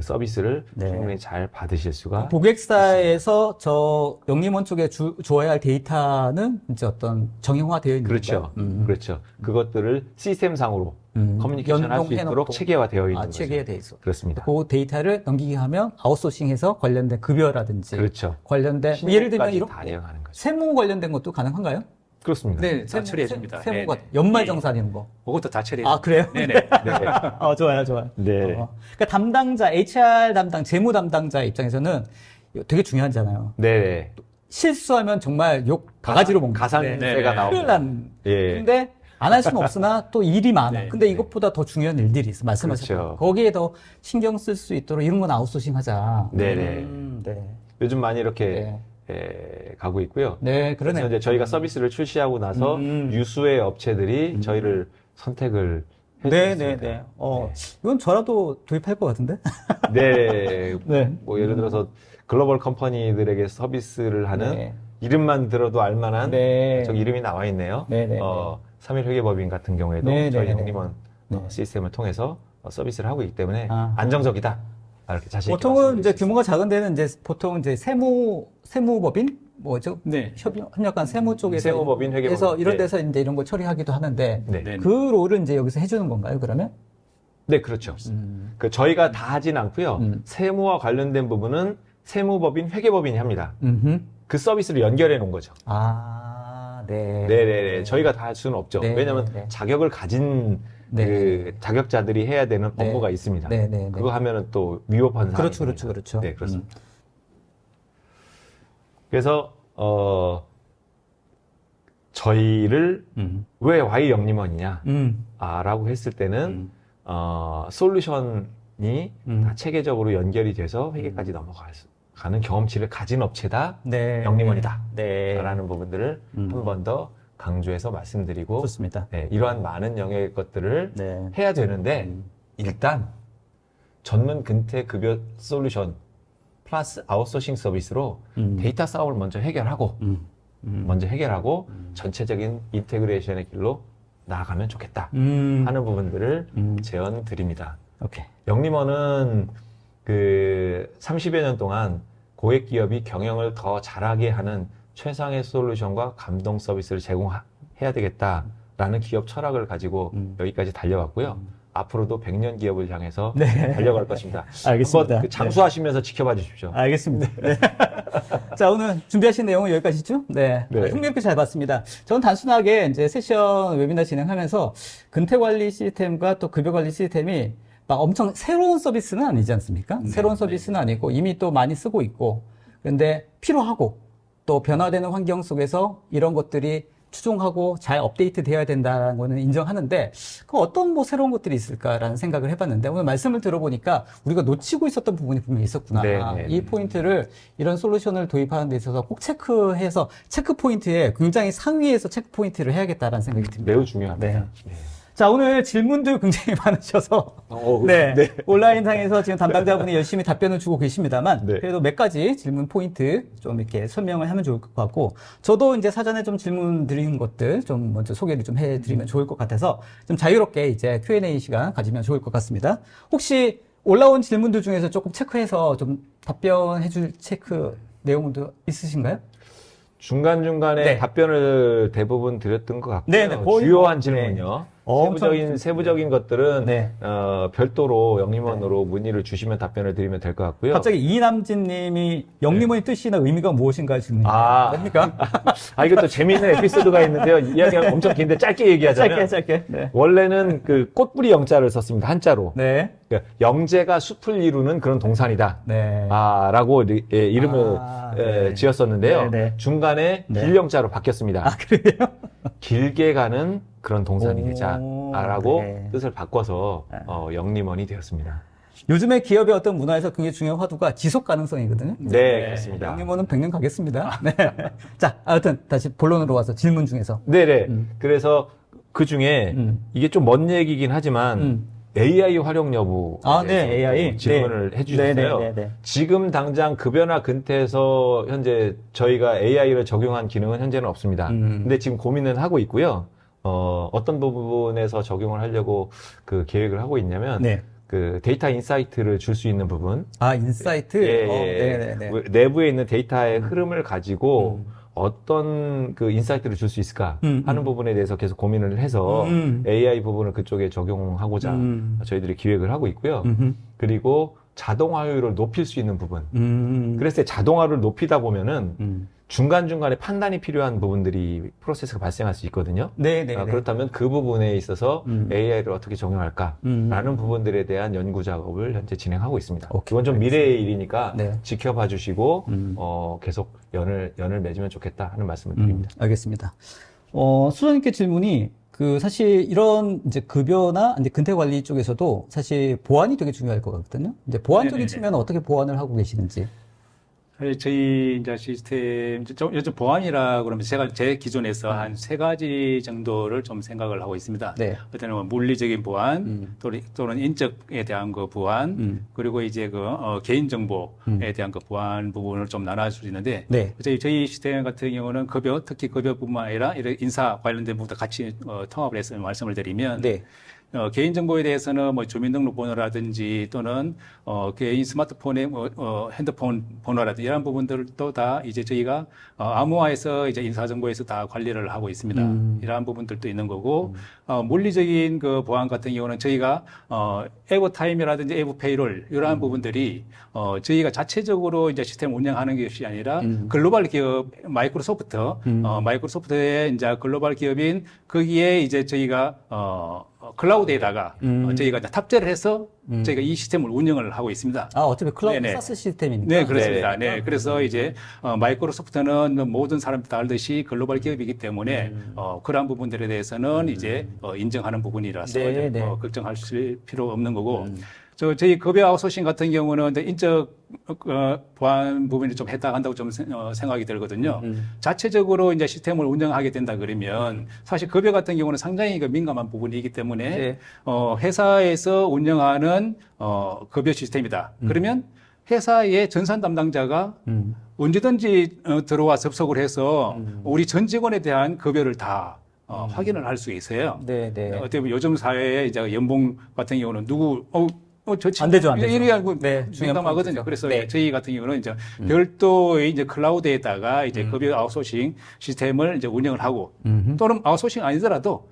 Speaker 1: 서비스를 충분히 잘 받으실 수가
Speaker 2: 고객사에서 저 영림원 쪽에 줘야 할 데이터는 이제 어떤 정형화되어 있는
Speaker 1: 그렇죠. 그렇죠. 그것들을 시스템상으로 커뮤니케이션 할 수 있도록 체계화되어 있는 거죠.
Speaker 2: 체계화되어 있어.
Speaker 1: 그렇습니다.
Speaker 2: 그 데이터를 넘기게 하면 아웃소싱해서 관련된 급여라든지 관련된 예를 들면 이런 세무 관련된 것도 가능한가요?
Speaker 1: 그렇습니다.
Speaker 3: 네, 다 처리해줍니다.
Speaker 2: 세무가 연말정산 이런 거.
Speaker 3: 그것도 다 처리해줍니다.
Speaker 2: 그래요?
Speaker 3: 네네.
Speaker 2: 좋아요.
Speaker 1: 네.
Speaker 2: 그러니까 담당자, HR 담당, 재무 담당자 입장에서는 되게 중요하잖아요.
Speaker 1: 네.
Speaker 2: 실수하면 정말 욕 바가지로 먹는
Speaker 1: 가산세가 나오고.
Speaker 2: 큰일 난. 근데 안 할 수는 없으나 또 일이 많아. 근데 이것보다 더 중요한 일들이 있어. 말씀하셨죠.
Speaker 1: 그렇죠.
Speaker 2: 거기에 더 신경 쓸 수 있도록 이런 건 아웃소싱 하자.
Speaker 1: 네네. 요즘 많이 이렇게 가고 있고요.
Speaker 2: 네,
Speaker 1: 그래서
Speaker 2: 그러네요.
Speaker 1: 이제 저희가 서비스를 출시하고 나서 유수의 업체들이 저희를 선택을 해주셨습니다.
Speaker 2: 이건 저라도 도입할 것 같은데?
Speaker 1: 뭐 예를 들어서 글로벌 컴퍼니들에게 서비스를 하는 이름만 들어도 알만한 저기 이름이 나와 있네요. 3일 회계법인 같은 경우에도 저희 영림원 시스템을 통해서 서비스를 하고 있기 때문에 안정적이다. 이렇게 자신 있게
Speaker 2: 보통은 이제 규모가 작은 데는 이제 보통 이제 세무법인 뭐죠? 협력한 세무 쪽에서
Speaker 1: 세무법인, 회계법인
Speaker 2: 이런 데서 이제 이런 거 처리하기도 하는데 그 롤은 이제 여기서 해주는 건가요? 그러면?
Speaker 1: 네, 그렇죠. 저희가 다 하진 않고요. 세무와 관련된 부분은 세무법인, 회계법인이 합니다. 그 서비스를 연결해 놓은 거죠. 네네네. 저희가 다 할 수는 없죠. 왜냐하면 자격을 가진 자격자들이 해야 되는 업무가 있습니다. 그거 하면은 또 위법한 사항이
Speaker 2: 그렇죠.
Speaker 1: 네, 그렇습니다. 그래서 저희를 왜 Y 영림원이냐 라고 했을 때는 솔루션이 다 체계적으로 연결이 돼서 회계까지 넘어가는 경험치를 가진 업체다.
Speaker 2: 네.
Speaker 1: 영림원이다.
Speaker 2: 네.
Speaker 1: 라는 부분들을 한 번 더 강조해서 말씀드리고
Speaker 2: 좋습니다.
Speaker 1: 네, 이러한 많은 영역의 것들을
Speaker 2: 네.
Speaker 1: 해야 되는데 일단 전문 근태 급여 솔루션 플러스 아웃소싱 서비스로 데이터 싸움을 먼저 해결하고 전체적인 인테그레이션의 길로 나아가면 좋겠다 하는 부분들을 제언 드립니다.
Speaker 2: 오케이.
Speaker 1: 영림원은 그 30여 년 동안 고액 기업이 경영을 더 잘하게 하는 최상의 솔루션과 감동 서비스를 제공해야 되겠다라는 기업 철학을 가지고 여기까지 달려왔고요. 앞으로도 100년 기업을 향해서
Speaker 2: 네.
Speaker 1: 달려갈 것입니다.
Speaker 2: 알겠습니다.
Speaker 1: 한번 장수하시면서 지켜봐 주십시오.
Speaker 2: 알겠습니다. 네. 자, 오늘 준비하신 내용은 여기까지죠? 네.
Speaker 1: 네.
Speaker 2: 흥미롭게 잘 봤습니다. 저는 단순하게 이제 세션 웨비나 진행하면서 근태 관리 시스템과 또 급여 관리 시스템이 막 엄청 새로운 서비스는 아니지 않습니까? 새로운 서비스는 아니고 이미 또 많이 쓰고 있고, 그런데 필요하고 또 변화되는 환경 속에서 이런 것들이 추종하고 잘 업데이트 되어야 된다는 거는 인정하는데 그 어떤 뭐 새로운 것들이 있을까라는 생각을 해봤는데 오늘 말씀을 들어보니까 우리가 놓치고 있었던 부분이 분명히 있었구나.
Speaker 1: 네.
Speaker 2: 이 포인트를 이런 솔루션을 도입하는 데 있어서 꼭 체크해서 체크 포인트에 굉장히 상위에서 체크 포인트를 해야겠다라는 생각이 듭니다.
Speaker 1: 매우 중요합니다.
Speaker 2: 네. 자, 오늘 질문도 굉장히 많으셔서 네. 온라인상에서 지금 담당자분이 열심히 답변을 주고 계십니다만
Speaker 1: 네.
Speaker 2: 그래도 몇 가지 질문 포인트 좀 이렇게 설명을 하면 좋을 것 같고 저도 이제 사전에 좀 질문 드린 것들 좀 먼저 소개를 좀 해드리면 좋을 것 같아서 좀 자유롭게 이제 Q&A 시간 가지면 좋을 것 같습니다. 혹시 올라온 질문들 중에서 조금 체크해서 좀 답변해 줄 체크 내용도 있으신가요?
Speaker 1: 중간중간에
Speaker 2: 네.
Speaker 1: 답변을 대부분 드렸던 것 같고요.
Speaker 2: 네, 거의
Speaker 1: 주요한
Speaker 2: 뭐,
Speaker 1: 질문요.
Speaker 2: 엄청
Speaker 1: 세부적인 것들은
Speaker 2: 네.
Speaker 1: 별도로 영림원으로 문의를 주시면 답변을 드리면 될 것 같고요.
Speaker 2: 갑자기 이남진 님이 영림원의 뜻이나 의미가 무엇인가 질문이 뭡니까?
Speaker 1: 이것도 재미있는 에피소드가 있는데요. 이야기가 엄청 긴데 짧게 얘기하자면
Speaker 2: 짧게. 네.
Speaker 1: 원래는 그 꽃뿌리 영자를 썼습니다. 한자로.
Speaker 2: 네.
Speaker 1: 그러니까 영재가 숲을 이루는 그런 동산이다.
Speaker 2: 네.
Speaker 1: 라고 이름을
Speaker 2: 네. 네,
Speaker 1: 지었었는데요.
Speaker 2: 네.
Speaker 1: 중간에
Speaker 2: 네.
Speaker 1: 길영자로 바뀌었습니다.
Speaker 2: 그래요?
Speaker 1: 길게 가는 그런 동산이 되자라고
Speaker 2: 네.
Speaker 1: 뜻을 바꿔서 영림원이 되었습니다.
Speaker 2: 요즘에 기업의 어떤 문화에서 굉장히 중요한 화두가 지속 가능성이거든요.
Speaker 1: 네, 그렇습니다.
Speaker 2: 영림원은 100년 가겠습니다. 네. 자, 아무튼 다시 본론으로 와서 질문 중에서.
Speaker 1: 네네. 그래서 그 중에 이게 좀 먼 얘기긴 하지만 AI 활용 여부
Speaker 2: 네, AI
Speaker 1: 질문을 해주셨어요.
Speaker 2: 네.
Speaker 1: 지금 당장 급여나 근태에서 현재 저희가 AI를 적용한 기능은 현재는 없습니다. 근데 지금 고민은 하고 있고요. 어떤 부분에서 적용을 하려고 그 계획을 하고 있냐면
Speaker 2: 네.
Speaker 1: 그 데이터 인사이트를 줄 수 있는 부분.
Speaker 2: 인사이트.
Speaker 1: 네. 내부에 있는 데이터의 흐름을 가지고 어떤 그 인사이트를 줄 수 있을까 하는 부분에 대해서 계속 고민을 해서 AI 부분을 그쪽에 적용하고자 저희들이 기획을 하고 있고요. 그리고 자동화율을 높일 수 있는 부분. 그래서 자동화를 높이다 보면은 중간중간에 판단이 필요한 부분들이 프로세스가 발생할 수 있거든요.
Speaker 2: 네.
Speaker 1: 그렇다면 그 부분에 있어서 AI를 어떻게 적용할까라는 부분들에 대한 연구 작업을 현재 진행하고 있습니다. 이건 좀 미래의 일이니까
Speaker 2: 네.
Speaker 1: 지켜봐 주시고 계속 연을 맺으면 좋겠다 하는 말씀을 드립니다.
Speaker 2: 알겠습니다. 수장님께 질문이 사실 이런 이제 급여나 이제 근태 관리 쪽에서도 사실 보안이 되게 중요할 것 같거든요. 이제 보안적인 측면은 어떻게 보완을 하고 계시는지.
Speaker 3: 저희 이제 시스템, 요즘 보안이라 그러면 제 기존에서 한 3가지 정도를 좀 생각을 하고 있습니다.
Speaker 2: 네.
Speaker 3: 어떤 물리적인 보안, 또는 인적에 대한 그 보안, 그리고 이제 개인정보에 대한 그 보안 부분을 좀 나눠줄 수 있는데,
Speaker 2: 네.
Speaker 3: 저희 시스템 같은 경우는 특히 급여뿐만 아니라 이런 인사 관련된 부분도 같이 통합을 해서 말씀을 드리면,
Speaker 2: 네.
Speaker 3: 개인정보에 대해서는 뭐 주민등록번호라든지 또는 개인 스마트폰의 핸드폰 번호라든지 이런 부분들도 다 이제 저희가 암호화해서 이제 인사정보에서 다 관리를 하고 있습니다. 이러한 부분들도 있는 거고 물리적인 그 보안 같은 경우는 저희가 에버타임이라든지 에버페이롤 이러한 부분들이 저희가 자체적으로 이제 시스템 운영하는 것이 아니라 글로벌 기업 마이크로소프트의 이제 글로벌 기업인 거기에 이제 저희가 클라우드에다가 저희가 이제 탑재를 해서 저희가 이 시스템을 운영을 하고 있습니다.
Speaker 2: 아, 어차피 클라우드
Speaker 3: 네네.
Speaker 2: 사스 시스템이니까.
Speaker 3: 네, 그렇습니다. 네, 그래서 이제 마이크로소프트는 모든 사람들이 다 알듯이 글로벌 기업이기 때문에 그러한 부분들에 대해서는 이제 인정하는 부분이라서
Speaker 2: 네,
Speaker 3: 이제
Speaker 2: 네.
Speaker 3: 걱정하실 필요 없는 거고. 저희 급여 아웃소싱 같은 경우는 이제 인적 보안 부분이 좀 해당한다고 좀 생각이 들거든요. 자체적으로 이제 시스템을 운영하게 된다 그러면 사실 급여 같은 경우는 상당히 민감한 부분이기 때문에
Speaker 2: 네.
Speaker 3: 회사에서 운영하는 급여 시스템이다. 그러면 회사의 전산 담당자가 언제든지 들어와 접속을 해서 우리 전 직원에 대한 급여를 다 확인을 할 수 있어요.
Speaker 2: 네, 네.
Speaker 3: 어떻게 보면 요즘 사회에 이제 연봉 같은 경우는 누구
Speaker 2: 안 되죠, 안 되죠.
Speaker 3: 이리 알고
Speaker 2: 네, 중요한
Speaker 3: 민감하거든요.
Speaker 2: 포인트죠.
Speaker 3: 그래서
Speaker 2: 네.
Speaker 3: 저희 같은 경우는 이제 별도의 이제 클라우드에다가 이제 급여 아웃소싱 시스템을 이제 운영을 하고 또는 아웃소싱 아니더라도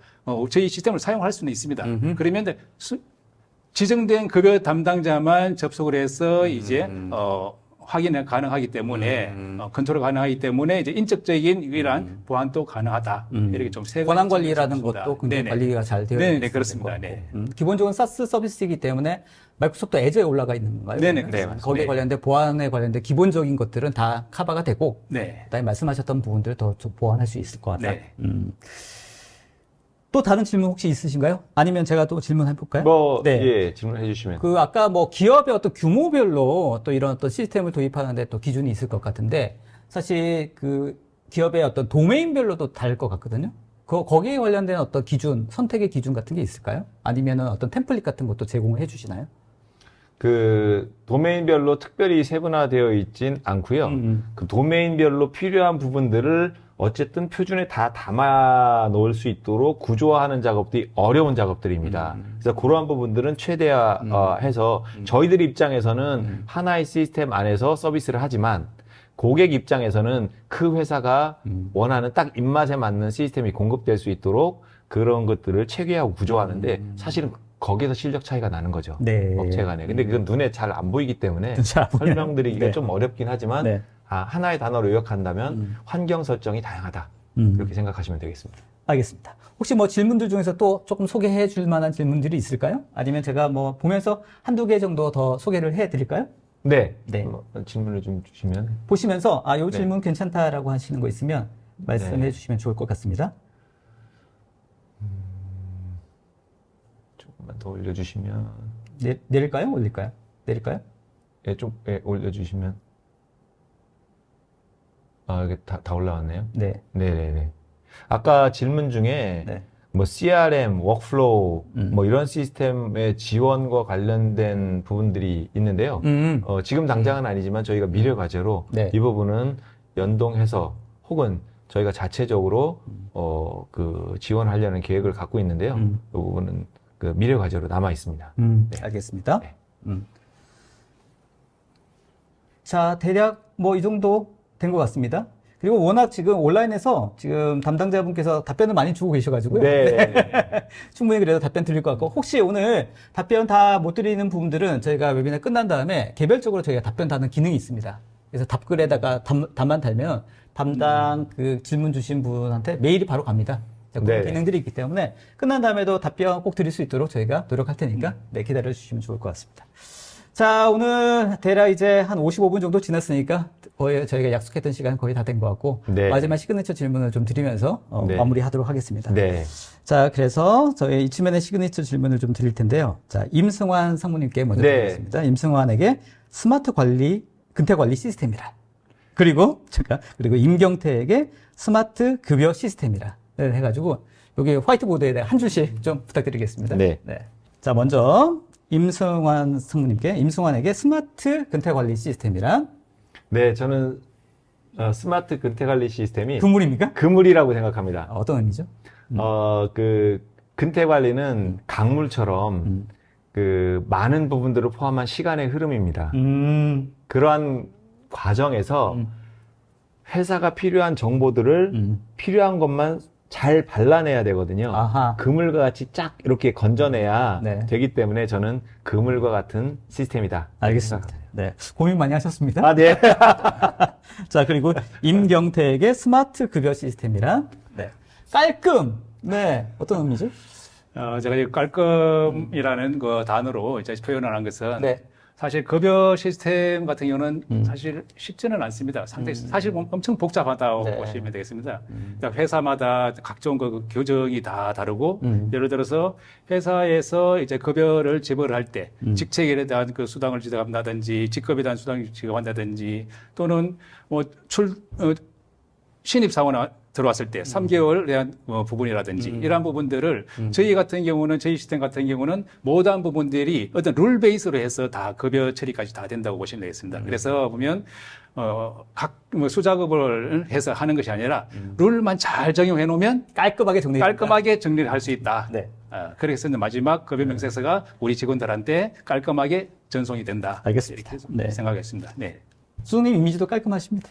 Speaker 3: 저희 시스템을 사용할 수는 있습니다. 그러면 이제 지정된 급여 담당자만 접속을 해서 이제 확인이 가능하기 때문에 컨트롤 가능하기 때문에 이제 인적적인 유일한 보안도 가능하다. 이렇게 좀 세 가지
Speaker 2: 권한 관리라는
Speaker 3: 있습니다.
Speaker 2: 것도 굉장히
Speaker 3: 네네.
Speaker 2: 관리가 잘 되어
Speaker 3: 네네,
Speaker 2: 있는
Speaker 3: 그렇습니다.
Speaker 2: 거고.
Speaker 3: 네.
Speaker 2: 기본적으로 사스 서비스이기 때문에 마이크로소프트 애저에 올라가 있는 건가요?
Speaker 3: 네네,
Speaker 2: 그러면?
Speaker 3: 그렇습니다.
Speaker 2: 거기에
Speaker 3: 네.
Speaker 2: 관련된 보안에 관련된 기본적인 것들은 다 커버가 되고
Speaker 3: 네.
Speaker 2: 그다음에 말씀하셨던 부분들을 더 좀 보완할 수 있을 것 같아요.
Speaker 3: 네.
Speaker 2: 또 다른 질문 혹시 있으신가요? 아니면 제가 또 질문해 볼까요?
Speaker 1: 뭐,
Speaker 2: 네.
Speaker 1: 예, 질문해 주시면.
Speaker 2: 그 아까 뭐 기업의 어떤 규모별로 또 이런 어떤 시스템을 도입하는데 또 기준이 있을 것 같은데 사실 그 기업의 어떤 도메인별로도 다를 것 같거든요. 거기에 관련된 어떤 기준, 선택의 기준 같은 게 있을까요? 아니면은 어떤 템플릿 같은 것도 제공을 해주시나요?
Speaker 1: 그 도메인별로 특별히 세분화되어 있진 않고요. 그 도메인별로 필요한 부분들을 어쨌든 표준에 다 담아 놓을 수 있도록 구조화하는 작업들이 어려운 작업들입니다. 그래서 그러한 부분들은 최대화해서 저희들 입장에서는 하나의 시스템 안에서 서비스를 하지만 고객 입장에서는 그 회사가 원하는 딱 입맛에 맞는 시스템이 공급될 수 있도록 그런 것들을 체계하고 구조하는데 사실은 거기에서 실력 차이가 나는 거죠.
Speaker 2: 네.
Speaker 1: 업체 간에. 근데 그건 눈에 잘 안 보이기 때문에
Speaker 2: 잘 안 보여요.
Speaker 1: 설명드리기가
Speaker 2: 네.
Speaker 1: 좀 어렵긴 하지만
Speaker 2: 네.
Speaker 1: 하나의 단어로 요약한다면 환경 설정이 다양하다. 그렇게 생각하시면 되겠습니다.
Speaker 2: 알겠습니다. 혹시 뭐 질문들 중에서 또 조금 소개해 줄 만한 질문들이 있을까요? 아니면 제가 뭐 보면서 한두 개 정도 더 소개를 해 드릴까요?
Speaker 1: 네.
Speaker 2: 네.
Speaker 1: 질문을 좀 주시면.
Speaker 2: 보시면서 요
Speaker 1: 네.
Speaker 2: 질문 괜찮다라고 하시는 거 있으면 말씀해
Speaker 1: 네.
Speaker 2: 주시면 좋을 것 같습니다.
Speaker 1: 조금만 더 올려주시면.
Speaker 2: 내릴까요? 올릴까요? 내릴까요?
Speaker 1: 예, 좀, 예, 올려주시면. 이게 다 올라왔네요.
Speaker 2: 네.
Speaker 1: 네네네. 아까 질문 중에
Speaker 2: 네.
Speaker 1: 뭐 CRM, 워크플로우, 뭐 이런 시스템의 지원과 관련된 부분들이 있는데요. 지금 당장은 아니지만 저희가 미래 과제로
Speaker 2: 네.
Speaker 1: 이 부분은 연동해서 혹은 저희가 자체적으로 그 지원하려는 계획을 갖고 있는데요. 이 부분은 그 미래 과제로 남아 있습니다. 네.
Speaker 2: 알겠습니다.
Speaker 1: 네.
Speaker 2: 자, 대략 뭐 이 정도 된 것 같습니다. 그리고 워낙 지금 온라인에서 지금 담당자분께서 답변을 많이 주고 계셔가지고요.
Speaker 1: 네.
Speaker 2: 충분히 그래도 답변 드릴 것 같고, 혹시 오늘 답변 다 못 드리는 부분들은 저희가 웨비나 끝난 다음에 개별적으로 저희가 답변 다는 기능이 있습니다. 그래서 답글에다가 답만 달면 담당 그 질문 주신 분한테 메일이 바로 갑니다. 그런
Speaker 1: 네.
Speaker 2: 기능들이 있기 때문에 끝난 다음에도 답변 꼭 드릴 수 있도록 저희가 노력할 테니까 네, 기다려 주시면 좋을 것 같습니다. 자, 오늘 대략 이제 한 55분 정도 지났으니까 거의 저희가 약속했던 시간 거의 다 된 것 같고
Speaker 1: 네.
Speaker 2: 마지막 시그니처 질문을 좀 드리면서
Speaker 1: 네.
Speaker 2: 마무리하도록 하겠습니다.
Speaker 1: 네.
Speaker 2: 자, 그래서 저희 이츠맨의 시그니처 질문을 좀 드릴 텐데요. 자, 임승환 상무님께 먼저
Speaker 1: 네.
Speaker 2: 드리겠습니다. 임승환에게 스마트 관리, 근태 관리 시스템이라. 그리고 임경태에게 스마트 급여 시스템이라. 해가지고 여기 화이트보드에 한 줄씩 좀 부탁드리겠습니다.
Speaker 1: 네.
Speaker 2: 자, 먼저 임승환 상무님께 임승환에게 스마트 근태 관리 시스템이란
Speaker 1: 네, 저는 스마트 근태 관리 시스템이
Speaker 2: 그물입니까?
Speaker 1: 그물이라고 생각합니다.
Speaker 2: 어떤 의미죠?
Speaker 1: 그 근태 관리는 강물처럼 그 많은 부분들을 포함한 시간의 흐름입니다. 그러한 과정에서 회사가 필요한 정보들을 필요한 것만 잘 발라내야 되거든요.
Speaker 2: 아하.
Speaker 1: 그물과 같이 쫙 이렇게 건져내야
Speaker 2: 네.
Speaker 1: 되기 때문에 저는 그물과 같은 시스템이다.
Speaker 2: 알겠습니다. 네. 고민 많이 하셨습니다.
Speaker 1: 아, 네.
Speaker 2: 자, 그리고 임경태에게 스마트 급여 시스템이란 네. 깔끔. 네. 어떤 의미죠?
Speaker 3: 제가 이 깔끔이라는 그 단어로 이제 표현을 한 것은
Speaker 2: 네.
Speaker 3: 사실 급여 시스템 같은 경우는 사실 쉽지는 않습니다. 상당히 사실 엄청 복잡하다고
Speaker 2: 네.
Speaker 3: 보시면 되겠습니다. 그러니까 회사마다 각종 그 규정이 다 다르고 예를 들어서 회사에서 이제 급여를 지불을 할 때 직책에 대한 그 수당을 지급한다든지 직급에 대한 수당을 지급한다든지 또는 뭐 신입 사원 들어왔을 때 3개월에 대한 부분이라든지 이러한 부분들을 저희 같은 경우는 저희 시스템 같은 경우는 모든 부분들이 어떤 룰 베이스로 해서 다 급여 처리까지 다 된다고 보시면 되겠습니다. 그래서 보면 각 수작업을 해서 하는 것이 아니라 룰만 잘 적용해 놓으면
Speaker 2: 깔끔하게
Speaker 3: 정리를 할 수 있다.
Speaker 2: 네.
Speaker 3: 그래서 마지막 급여 명세서가 우리 직원들한테 깔끔하게 전송이 된다.
Speaker 2: 알겠습니다.
Speaker 3: 이렇게
Speaker 2: 네.
Speaker 3: 생각했습니다. 네.
Speaker 2: 수석님 이미지도 깔끔하십니다.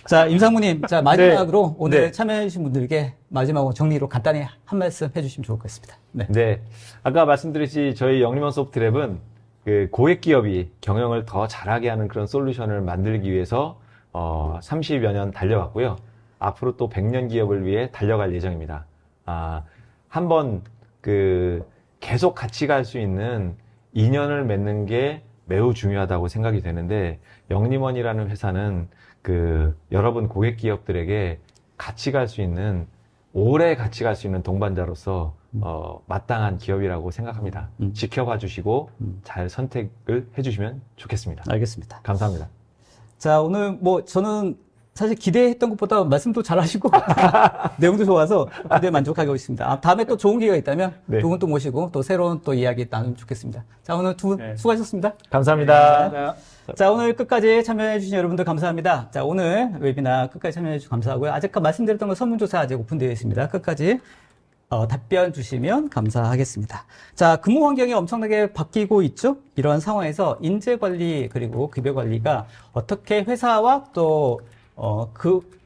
Speaker 2: 자, 임상무님, 자, 마지막으로 오늘
Speaker 1: 네.
Speaker 2: 참여해주신 분들께 마지막으로 정리로 간단히 한 말씀 해주시면 좋을 것 같습니다. 네.
Speaker 1: 네. 아까 말씀드렸듯이 저희 영림원 소프트랩은 그 고액 기업이 경영을 더 잘하게 하는 그런 솔루션을 만들기 위해서 30여 년 달려왔고요. 앞으로 또 100년 기업을 위해 달려갈 예정입니다. 한번 계속 같이 갈 수 있는 인연을 맺는 게 매우 중요하다고 생각이 되는데, 영림원이라는 회사는 여러분 고객 기업들에게 같이 갈 수 있는, 오래 같이 갈 수 있는 동반자로서 마땅한 기업이라고 생각합니다. 지켜봐 주시고 잘 선택을 해주시면 좋겠습니다.
Speaker 2: 알겠습니다.
Speaker 1: 감사합니다.
Speaker 2: 자, 오늘 저는 사실 기대했던 것보다 말씀도 잘하시고 내용도 좋아서 기대에 만족하고 있습니다. 다음에 또 좋은 기회가 있다면
Speaker 1: 네.
Speaker 2: 두 분 또 모시고 또 새로운 또 이야기 나누면 좋겠습니다. 자, 오늘 두 분
Speaker 3: 네.
Speaker 2: 수고하셨습니다.
Speaker 1: 감사합니다.
Speaker 2: 자, 오늘 끝까지 참여해주신 여러분들 감사합니다. 자, 오늘 웨비나 끝까지 참여해주셔서 감사하고요. 아직 말씀드렸던 거 설문조사 아직 오픈되어 있습니다. 끝까지 답변 주시면 감사하겠습니다. 자, 근무 환경이 엄청나게 바뀌고 있죠? 이런 상황에서 인재 관리 그리고 급여 관리가 어떻게 회사와 또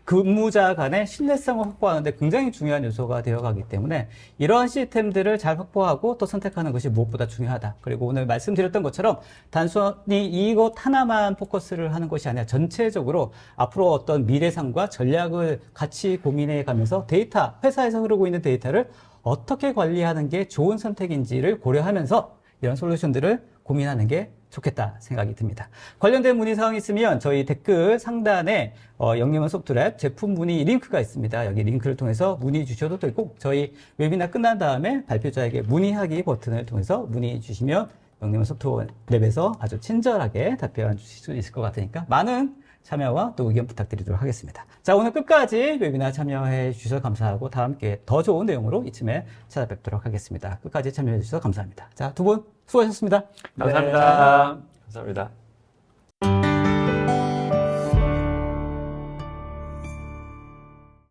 Speaker 2: 근무자 간의 신뢰성을 확보하는데 굉장히 중요한 요소가 되어가기 때문에 이러한 시스템들을 잘 확보하고 또 선택하는 것이 무엇보다 중요하다. 그리고 오늘 말씀드렸던 것처럼 단순히 이것 하나만 포커스를 하는 것이 아니라 전체적으로 앞으로 어떤 미래상과 전략을 같이 고민해 가면서 회사에서 흐르고 있는 데이터를 어떻게 관리하는 게 좋은 선택인지를 고려하면서 이런 솔루션들을 고민하는 게 좋겠다 생각이 듭니다. 관련된 문의사항이 있으면 저희 댓글 상단에 영림원 소프트랩 제품 문의 링크가 있습니다. 여기 링크를 통해서 문의 주셔도 되고 저희 웨비나 끝난 다음에 발표자에게 문의하기 버튼을 통해서 문의 주시면 영림원 소프트랩에서 아주 친절하게 답변 주실 수 있을 것 같으니까 많은 참여와 또 의견 부탁드리도록 하겠습니다. 자, 오늘 끝까지 웨비나 참여해 주셔서 감사하고 다음 기회에 더 좋은 내용으로 이쯤에 찾아뵙도록 하겠습니다. 끝까지 참여해 주셔서 감사합니다. 자, 두 분 수고하셨습니다.
Speaker 1: 감사합니다. 감사합니다.